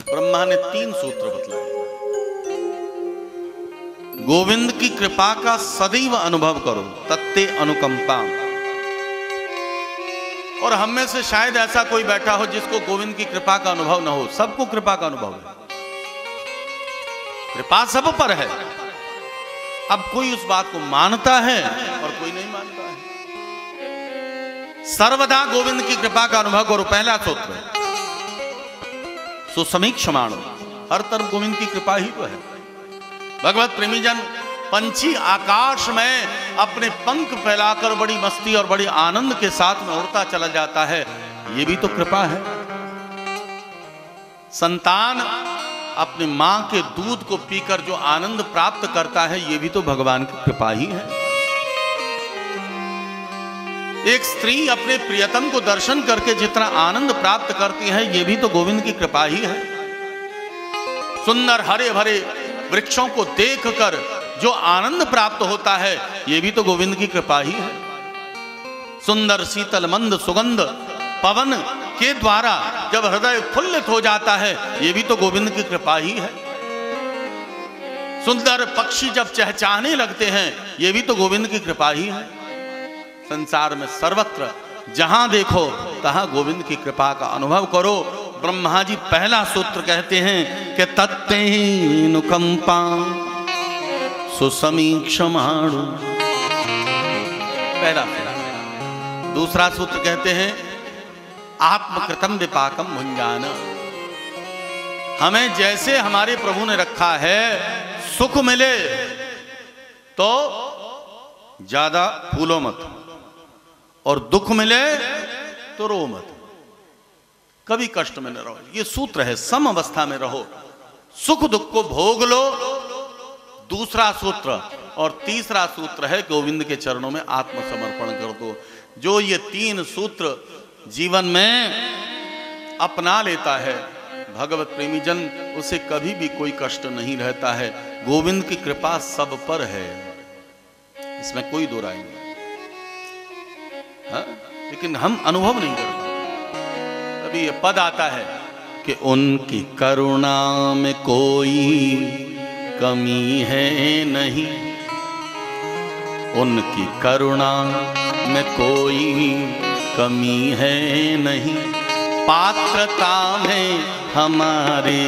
ब्रह्मा ने 3 सूत्र बतलाए। गोविंद की कृपा का सदैव अनुभव करो, तत्ते अनुकंपा। और हम में से शायद ऐसा कोई बैठा हो जिसको गोविंद की कृपा का अनुभव न हो। सबको कृपा का अनुभव है, कृपा सब पर है। अब कोई उस बात को मानता है और कोई नहीं मानता है। सर्वदा गोविंद की कृपा का अनुभव करो। पहला सूत्र सुसमीक्षमाण, हर तरफ गोविंद की कृपा ही तो है। भगवत प्रेमीजन पंछी आकाश में अपने पंख फैलाकर बड़ी मस्ती और बड़ी आनंद के साथ में उड़ता चला जाता है, ये भी तो कृपा है। संतान अपनी मां के दूध को पीकर जो आनंद प्राप्त करता है, ये भी तो भगवान की कृपा ही है। एक स्त्री अपने प्रियतम को दर्शन करके जितना आनंद प्राप्त करती है, ये भी तो गोविंद की कृपा ही है। सुंदर हरे भरे वृक्षों को देखकर जो आनंद प्राप्त होता है, ये भी तो गोविंद की कृपा ही है। सुंदर शीतल मंद सुगंध पवन के द्वारा जब हृदय फुल्लित हो जाता है, ये भी तो गोविंद की कृपा ही है। सुंदर पक्षी जब चहचहाने लगते हैं, ये भी तो गोविंद की कृपा ही है। संसार में सर्वत्र जहां देखो तहां गोविंद की कृपा का अनुभव करो। ब्रह्मा जी पहला सूत्र कहते हैं कि तत्तेनुकंपा सुसमीक्षमाणु, पहला। दूसरा सूत्र कहते हैं आत्मकृतम विपाकम भुंजान। हमें जैसे हमारे प्रभु ने रखा है, सुख मिले तो ज्यादा फूलो मत, और दुख मिले तो रो मत, कभी कष्ट में न रहो। ये सूत्र है, सम अवस्था में रहो, सुख दुख को भोग लो, दूसरा सूत्र। और तीसरा सूत्र है गोविंद के चरणों में आत्मसमर्पण कर दो। जो ये तीन सूत्र जीवन में अपना लेता है भगवत प्रेमी जन, उसे कभी भी कोई कष्ट नहीं रहता है। गोविंद की कृपा सब पर है, इसमें कोई दो राय नहीं, लेकिन हम अनुभव नहीं करते। तभी ये पद आता है कि उनकी करुणा में कोई कमी है नहीं, उनकी करुणा में कोई कमी है नहीं, पात्रता में हमारे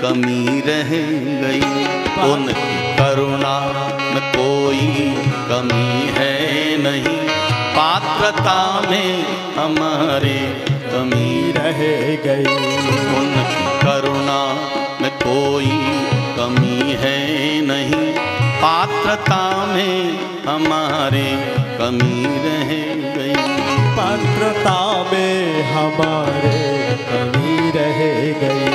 कमी रह गई। उनकी करुणा में कोई कमी है नहीं, पात्रता में हमारे कमी रह गई। उनकी करुणा में कोई कमी है नहीं, पात्रता में हमारे कमी रह गई। पात्रता में हमारे कमी रह गई।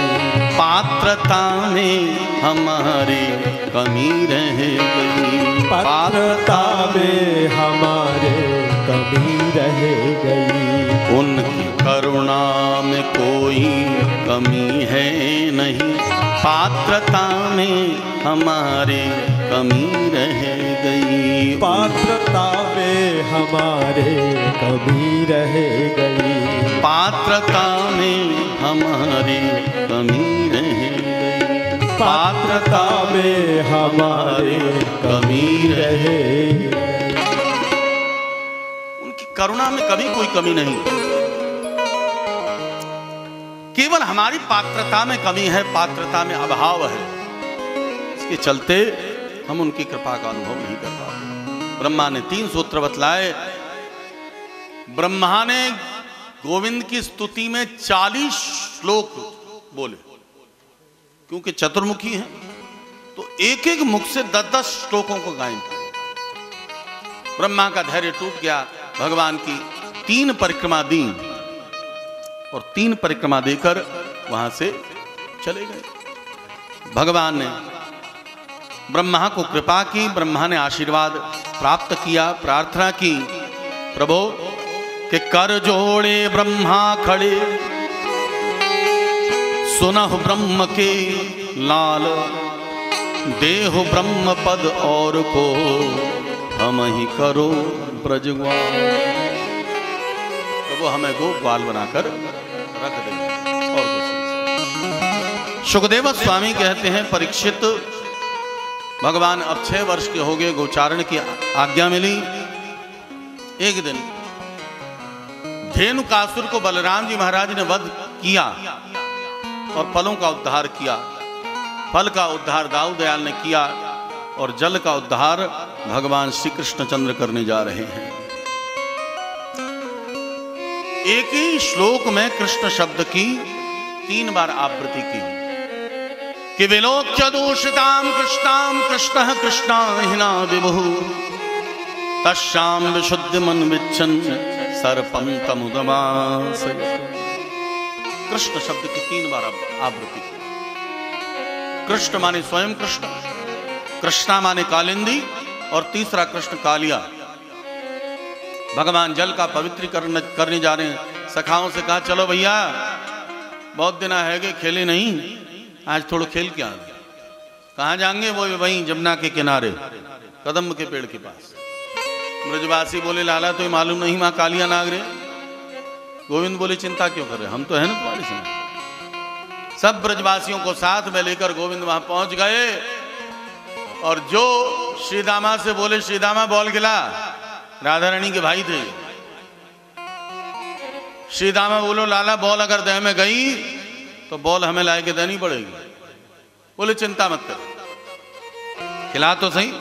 पात्रता में हमारे कमी रह गई। पात्रता में हमारे कमी रह गई। उनकी करुणा में कोई कमी है नहीं, पात्रता में हमारे कमी रह गई। पात्रता में हमारे कमी रह गई। पात्रता में हमारे कमी रह गई। पात्रता में हमारे कमी रह गई। उनकी करुणा में कभी कोई कमी नहीं, केवल हमारी पात्रता में कमी है, पात्रता में अभाव है। इसके चलते हम उनकी कृपा का अनुभव नहीं कर पाते। ब्रह्मा ने 3 सूत्र बतलाए। ब्रह्मा ने गोविंद की स्तुति में 40 श्लोक बोले, क्योंकि चतुर्मुखी हैं, तो एक एक मुख से 10-10 श्लोकों को गायन किया। ब्रह्मा का धैर्य टूट गया। भगवान की 3 परिक्रमा दी और 3 परिक्रमा देकर वहां से चले गए। भगवान ने ब्रह्मा को कृपा की, ब्रह्मा ने आशीर्वाद प्राप्त किया, प्रार्थना की, प्रभु के कर जोड़े ब्रह्मा खड़े, सुनह ब्रह्म के लाल, देह ब्रह्म पद और को हम ही करो ब्रजग्वाल। प्रभु हमें गोपाल बनाकर रख देंगे और कुछ नहीं। सुखदेव स्वामी कहते हैं, परीक्षित भगवान अब 6 वर्ष के हो गए, गोचारण की आज्ञा मिली। एक दिन धेनुकासुर को बलराम जी महाराज ने वध किया और फलों का उद्धार किया। फल का उद्धार दाऊ दयाल ने किया और जल का उद्धार भगवान श्री कृष्णचंद्र करने जा रहे हैं। एक ही श्लोक में कृष्ण शब्द की 3 बार आवृत्ति की। कि विलोक्य दूषिताम कृष्णाम कृष्ण कृष्णा हिना विभु तस्याम विशुद्धि मन विच्छन सर्पम तमुदमासयत्। कृष्ण शब्द की 3 बार आवृत्ति। कृष्ण माने स्वयं कृष्ण, कृष्णा माने कालिंदी, और तीसरा कृष्ण कालिया। भगवान जल का पवित्रीकरण करने जा रहे हैं। सखाओं से कहा चलो भैया बहुत दिन है कि खेले नहीं, आज थोड़ा खेल के आए। कहाँ जाएंगे? वो वहीं जमुना के किनारे कदम्ब के पेड़ के पास। ब्रजवासी बोले लाला तो मालूम नहीं माँ कालिया नाग रे। गोविंद बोले चिंता क्यों कर रहे, हम तो है ना तुम्हारे संग। सब ब्रजवासियों को साथ में लेकर गोविंद वहां पहुंच गए और जो श्रीदामा से बोले श्रीदामा बॉल गिला, राधा रानी के भाई थे। श्रीदामा बोलो लाला बॉल अगर देह में गई तो बॉल हमें लाए के देनी पड़ेगी। बोले चिंता मत कर, खिला तो सही।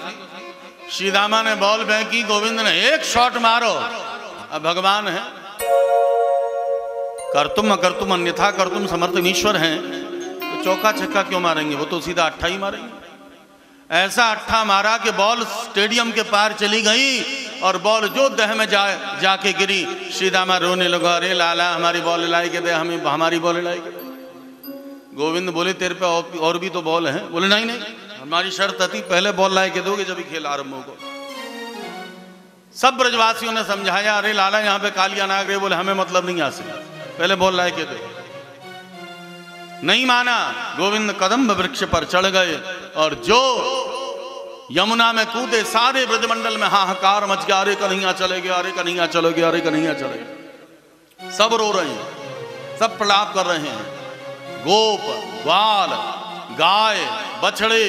श्रीदामा ने बॉल फेंकी, गोविंद ने एक शॉट मारो। अब भगवान है, करतुम अकर्तुम अन्यथा करतुम समर्थ ईश्वर हैं, तो चौका छक्का क्यों मारेंगे? वो तो सीधा अट्ठा ही मारेंगे। ऐसा अट्ठा मारा कि बॉल स्टेडियम के पार चली गई और बॉल जो देह में जाके गिरी। श्रीदामा रोने लगा, अरे लाला हमारी बॉल लाई के दे, हमें हमारी बॉल लाई के दे। गोविंद बोले तेरे पे और भी तो बॉल है। बोले नहीं नहीं, हमारी शर्त थी पहले बॉल लाए के दोगे जब खेल आरंभ होगा। सब ब्रजवासियों ने समझाया, अरे लाला यहाँ पे कालिया नाग रे। बोले हमें मतलब नहीं, आसे पहले बॉल लाए के दो। नहीं माना। गोविंद कदम्ब वृक्ष पर चढ़ गए और जो यमुना में कूदे, सारे ब्रजमंडल में हाहाकार मच गया। अरे कन्हैया चले गए, अरे कन्हैया चले गए, अरे कन्हैया चले गए। सब रो रहे हैं, सब प्रलाप कर रहे हैं। गोप, ग्वाल, गाय, बछड़े,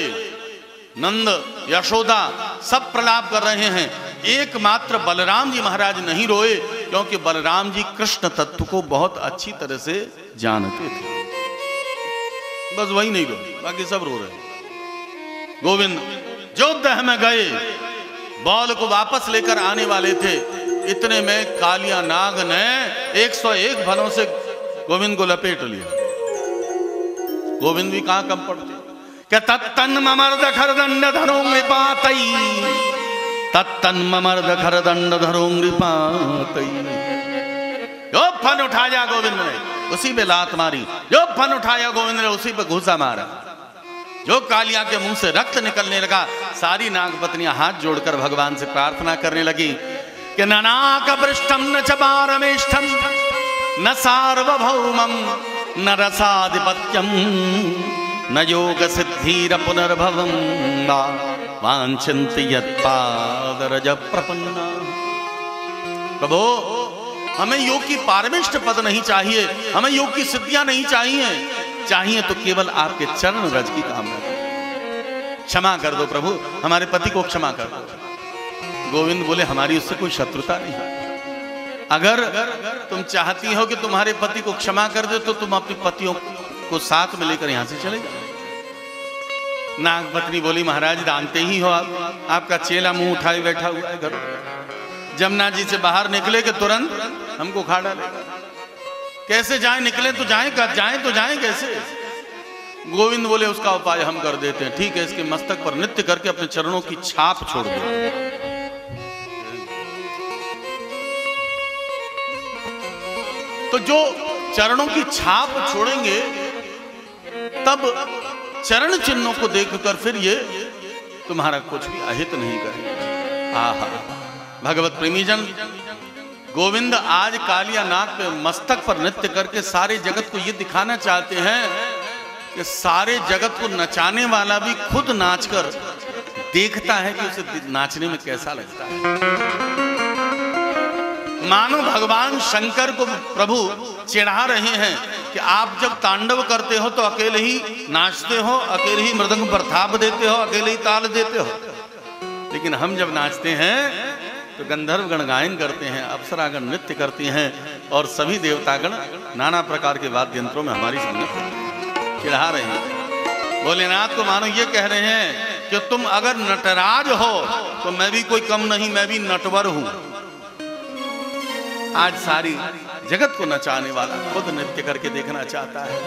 नंद, यशोदा सब प्रलाप कर रहे हैं। एकमात्र बलराम जी महाराज नहीं रोए, क्योंकि बलराम जी कृष्ण तत्व को बहुत अच्छी तरह से जानते थे। बस वही नहीं रोए, बाकी सब रो रहे हैं। गोविंद जो दह में गए, बॉल को वापस लेकर आने वाले थे, इतने में कालिया नाग ने 101 भलों से गोविंद को लपेट लिया। गोविंद भी कहां कम पड़ते। क्या तत्तन ममर्द खरदंड धरो नृपातई, तत्तन ममर्द खरदंड धरो नृपातई। जो फन उठाया गोविंद ने उसी पे लात मारी, जो फन उठाया गोविंद ने उसी पे घूसा मारा। जो कालिया के मुंह से रक्त निकलने लगा, सारी नागपत्नियां हाथ जोड़कर भगवान से प्रार्थना करने लगी कि ननाक पृष्ठम न चपारमेष्ठम न सार्वभौमम न रसाधिपत्यम न योग सिद्धिर पुनर्भवम वांछन्ति यत्पादरज प्रपन्ना। प्रभो हमें योग की पारमेष्ठ पद नहीं चाहिए, हमें योग की सिद्धियां नहीं चाहिए तो केवल आपके चरण रज की कामना करो। क्षमा कर दो प्रभु, हमारे पति को क्षमा कर दो। गोविंद बोले हमारी उससे कोई शत्रुता नहीं। अगर तुम चाहती हो कि तुम्हारे पति को क्षमा कर दे तो तुम अपने पतियों को साथ में लेकर यहां से चले जाओ। नागपत्नी बोली महाराज जानते ही हो आपका चेला मुंह उठाए बैठा हुआ है घर। जमुना जी से बाहर निकले कि तुरंत हमको खा डालेगा। कैसे जाए? निकले तो जाए कैसे? गोविंद बोले उसका उपाय हम कर देते हैं। ठीक है, इसके मस्तक पर नृत्य करके अपने चरणों की छाप छोड़ दो। तो जो चरणों की छाप छोड़ेंगे तब चरण चिन्हों को देखकर फिर ये तुम्हारा कुछ भी अहित नहीं करेंगे। आहा भगवत प्रेमीजन, गोविंद आज कालिया नाग पे मस्तक पर नृत्य करके सारे जगत को ये दिखाना चाहते हैं कि सारे जगत को नचाने वाला भी खुद नाचकर देखता है कि उसे नाचने में कैसा लगता है। मानो भगवान शंकर को प्रभु चिढ़ा रहे हैं कि आप जब तांडव करते हो तो अकेले ही नाचते हो, अकेले ही मृदंग पर थाप देते हो, अकेले ही ताल देते हो, लेकिन हम जब नाचते हैं तो गंधर्व गण गायन करते हैं, अप्सरागण नृत्य करती हैं और सभी देवतागण नाना प्रकार के वाद्य यंत्रों में हमारी संगत चिढ़ा रहे हैं। भोलेनाथ को मानो ये कह रहे हैं कि तुम अगर नटराज हो तो मैं भी कोई कम नहीं, मैं भी नटवर हूं। आज सारी जगत को नचाने वाला खुद नृत्य करके देखना चाहता है।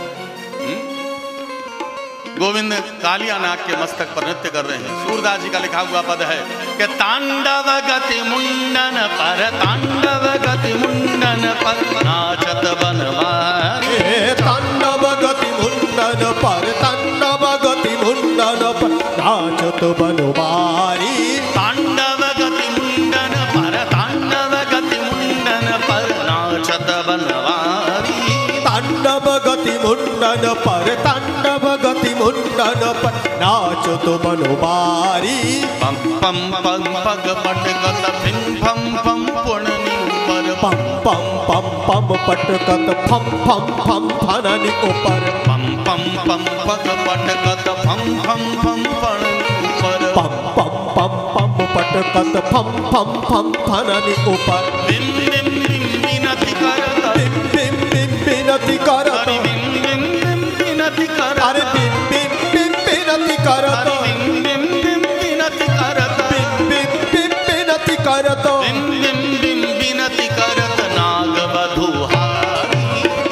गोविंद कालिया नाग के मस्तक पर नृत्य कर रहे हैं। सूरदास जी का लिखा हुआ पद है कि तांडव गति मुंडन पर, तांडव गति मुंडन पर नाचत बनवारी। तांडव गति मुंडन पर, तांडव गति मुंडन पर नाचत बनवारी। तांडव गति मुंडन पर, तांडव गति मुंडन पर नाचत बनवारी। तांडव गति मुंडन पर, तांडव गति मुंडन पर नाचत बनवारी। पम पम पम पग पटकत फिम फम फम पुणनी ऊपर, पम पम पम पम पटकत फम फम फम फननी ऊपर। पम पम पम पग पटकत फम फम फम पुणनी ऊपर। पम पम पम पम पटकत फम फम फम फननी ऊपर। बिम बिम बिम विनती करत, बिम बिम बिम विनती करत, हरि बिम बिम बिम विनती करत, अरे बिम बिम बिम विनती करत, हरि बिम बिम बिम विनती करत, बिम बिम बिम विनती करत। बिम बिम बिम विनती करत नाग बधुहारी।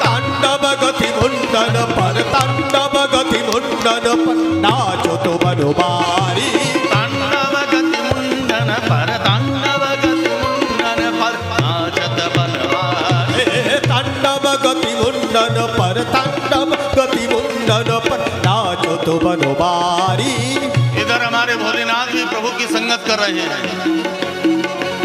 तांडव गति मुंडन पर, तांडव गति मुंडन पर नाचत बनवारी। तांडव गति मुंडन पर, तांडव गति मुंडन पर नाचत बनवारी। तांडव गति मुंडन पर, तांडव गति मुंडन पर नाचत बनवारी। इधर हमारे भोलेनाथ भी प्रभु की संगत कर रहे हैं।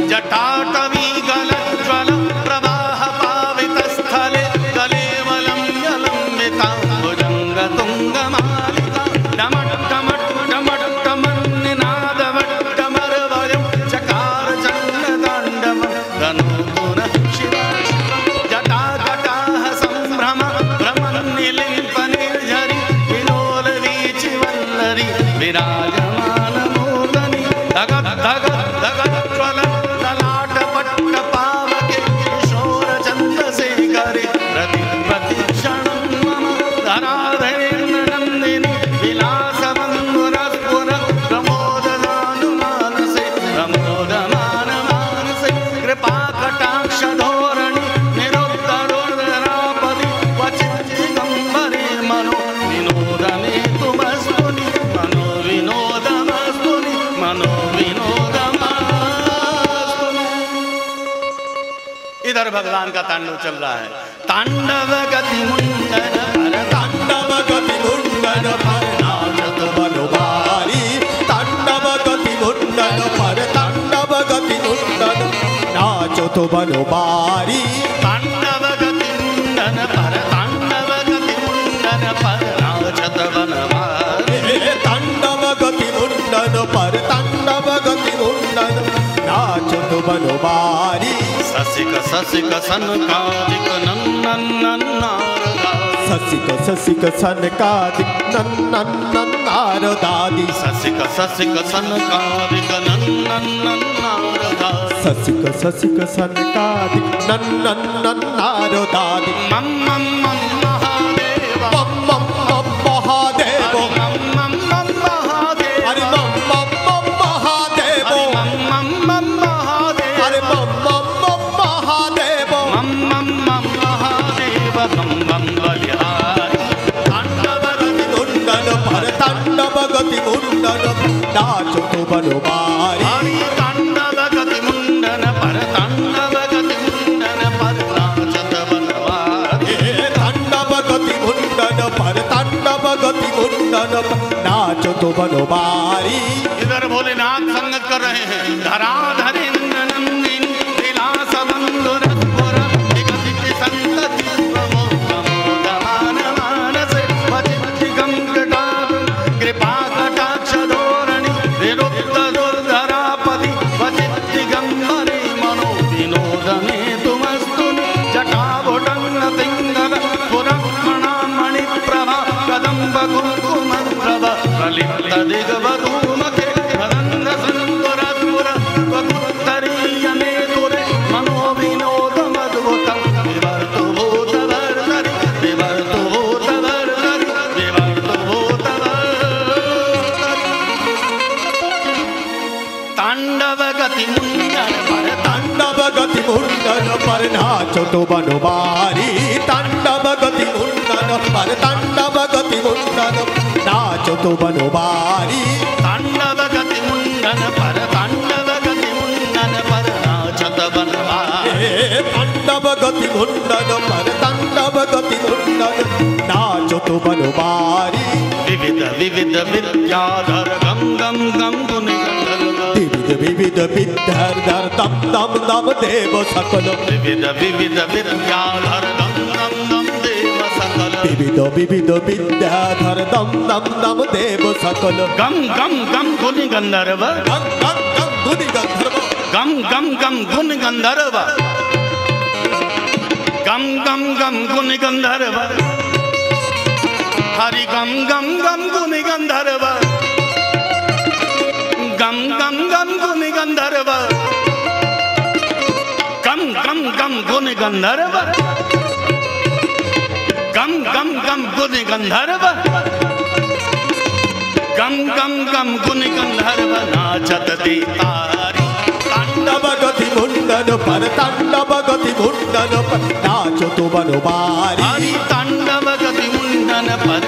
जटाटवी गलज्ज्वल प्रवाह पावित स्थले कलेवलम यलंबिता भुजंग तुंग मालिका। डमट डमट डमट डमन निनादवट डमर वयम चकार चंड तांडव धनुगुण शिव शिव। जटा जटाह संभ्रम भ्रमण निलिंप निर्झरि विलोल वीचि वल्लरी विराजमान मूर्धनि। धगत धगत धगत ज्वल ललाट पट्ट पावके किशोर चंद से करे प्रति प्रतिक्षण मम धराधरेन्द्र नंदिनी विलास बंधुरस्फुर प्रमोदनानुमान से प्रमोदमान मानसे। कृपा कटाक्ष धोरणि निरुद्धरुद्रापदि क्वचित् दिगंबरे मनो विनोदमे तुमस्तुनि, मनो विनोदमस्तुनि, मनो विनोदमस्तुनि। इधर भगवान का तांडव चल रहा है। तांडव गति मुंडन पर, तांडव गति मुंडन पर नाचत बनवारी। तांडव गति मुंडन पर, तांडव गति मुंडन नाचत बनवारी। तांडव गति मुंडन पर, तांडव गति मुंडन पर नाचत बनवारी। तांडव गति मुंडन पर, तांडव गति मुंडन नाचत बनवारी। ससिक ससिक सनकादिक नन्नन नन्नारदा। ससिक ससिक सनकादिक नन्नन नन्नारदादि। ससिक ससिक सनकादिक नन्नन नन्नारदा। ससिक ससिक सनकादिक नन्नन नन्नारदादि। मम मम मम महादेव, मम मम मम महादेव, मम मम मम महादेव, अरे मम मम मम महादेव, मम मम मम महादेव, अरे मम मम मम महादेव। मम मम मम महादेव मम मम बलिहारी। तांडव गति मुंडन पर, तांडव गति मुंडन नाचत बनवारी। हरि तांडव गति मुंडन पर, तांडव गति मुंडन पर नाचत बनवारी। तांडव गति मुंडन पर, तांडव गति मुंडन पर नाचत बनवारी। इधर भोलेनाथ संगत कर रहे हैं। धराधरेन्द्र नंदिनी विलास बंधुरस्फुर दिगदिग संतति प्रमोदमान मानसे। क्वचित् दिगंबराप कृपा कटाक्ष धोरणि विरुद्धरुद्रापदि क्वचित् दिगंबरे मनो विनोदमे तुमस्तुनि। जटाभुटन्न पिङ्गल पुरक्मणामणिप्रभा कदम्ब कुङ्कुमप्रभा प्रलिप्त दिग्वधूमखे मदन्द सुन्दरस्फुर त्वदुत्तरीयमे तुरे मनो विनोदमद्भुतं। विवर्तु भूतवर्धरि विवर्तु भूतवर्धरि विवर्तु भूतवर्धरि। तांडव गति मुंडन पर, तांडव गति मुंडन पर नाचत बनवारी। तांडव गति मुंडन पर, तांडव गति मुंडन नाच नाचतो बनवारी तांडव गति मुंडन पर तांडव गति मुंडन पर नाचत बनवारी तांडव गति मुंडन पर तांडव गति मुंडन नाचतो बनवारी विविध विविध विद्याधर गम गम गम गुनि विविध विविध विद्याधर दम दम दम देव सकल विविध विविध विद्याधर गम गम गम देव सकल विविध विविध विद्याधर दम दम दम देव सकल गम गम गम गुनि गंधर्व गम गम गम गुनि गंधर्व गम गम गम गुनि गंधर्व गम गम गम गुनि गंधर्व हरि गम गम गम गुनि गंधर्व गम गम गम गुनि गंधर्व गम गम गम गुनि गंधर्व गम गम गम गुनि गंधर्व गम गम गम गुनि गंधर्व नाचत देतारी तांडव गति मुंडन पर तांडव गति मुंडन पर नाचतो बनवारी हरि तांडव गति मुंडन पर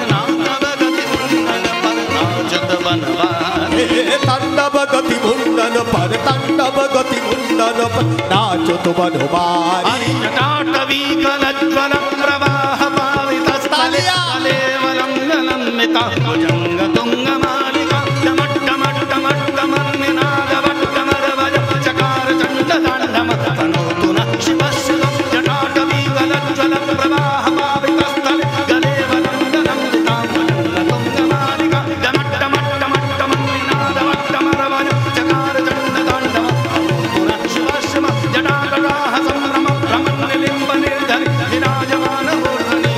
नाचत बनवारी तांडव गति मुंडन पर तांडव गति मुंडन पर नाचतो बनवारी जटाटवी कलज्वल प्रवाह पावितस्थले कलेवलं जलन्मिता भुजंग तुंग मालिका डमट्टमट्टमट्टमर्निनादवट्टमरवज चकार चंड तांडव तनोतु नः शिवस्सुतं जटाटवी कलज्वल प्रवाह पावितस्थले कलेवलं जलन्मिता भुजंग तुंग मालिका डमट्टमट्टमट्टमर्निनादवट्टमरवज चकार चंड तांडव तनोतु नः शिवस्सुतं जटाकटाह संभ्रम भ्रमन्निलिम्ब निर्धरि विराजमान मूर्धनि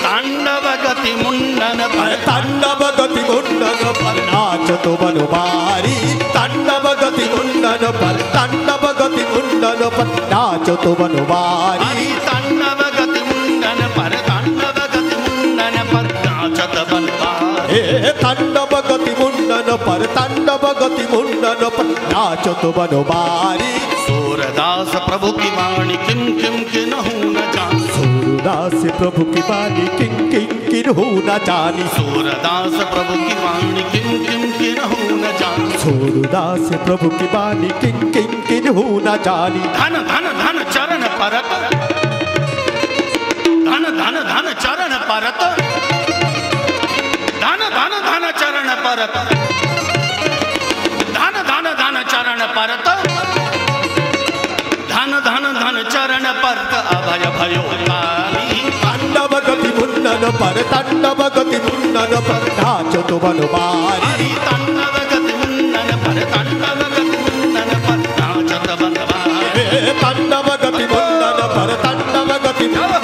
तांडव गति मुंडन पर तांडव गति मुंडन पर नाचतो बनवारी तांडव गति मुंडन पर तांडव गति मुंडन पर नाचतो बनवारी हरि तांडव गति मुंडन पर तांडव गति मुंडन पर नाचत बनवारी तांडव गति मुंडन पर तांडव गति मुंडन पर नाचतो बनवारी सूरदास प्रभु की वाणी किम किम किन्हु न जानी सूरदास प्रभु की वाणी किं किं किन्हु न जानी सूरदास प्रभु की वाणी किम किम किन्हु न जानी सूरदास प्रभु की वाणी किं किं किन्हु न जानी धन धन धन चरण परत धन धन धन चरण परत धन धन धन चरण परत धन धन धन चरण परत धन धन धन चरण परत अभय भयो काली तांडव गति मुंडन पर तांडव गति मुंडन पर नाचतो बनवारी हरि तांडव गति मुंडन पर तांडव गति मुंडन पर नाचत बनवारी तांडव गति मुंडन पर तांडव गति मुंडन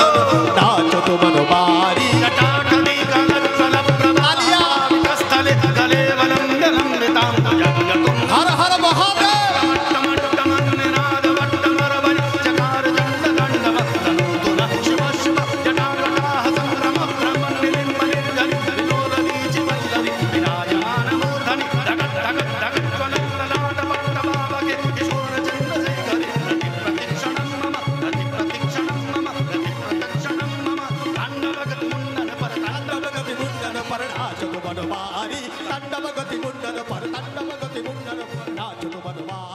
नाचतो बनवारी जटाटवी कलज्वल प्रभास्थले कलेवलं जलन्मितां भुजङ्गतुं हर हर महादेव डमट्टमट्टमर्निनादवट्टमरवज चकार चण्ड ताण्डव तनोतु नः शिवस्सुतं जटाकटाह संभ्रम भ्रमन्निलिम्ब निर्धरि विनोदवीचिवल्लरि विराजमानमूर्धनि धगत् धगत् धगत् ज्वलल्ललाटपट्टभावगे किशोरचन्द्रशेखरि प्रतिप्रतिक्षणं मम प्रतिप्रतिक्षणं मम प्रतिप्रतिक्षणं मम ताण्डव गति मुंडन पर तांडव गति मुंडन पर नाचतो बनवारी तांडव गति मुंडन पर तांडव गति मुंडन पर नाचतो बनवारी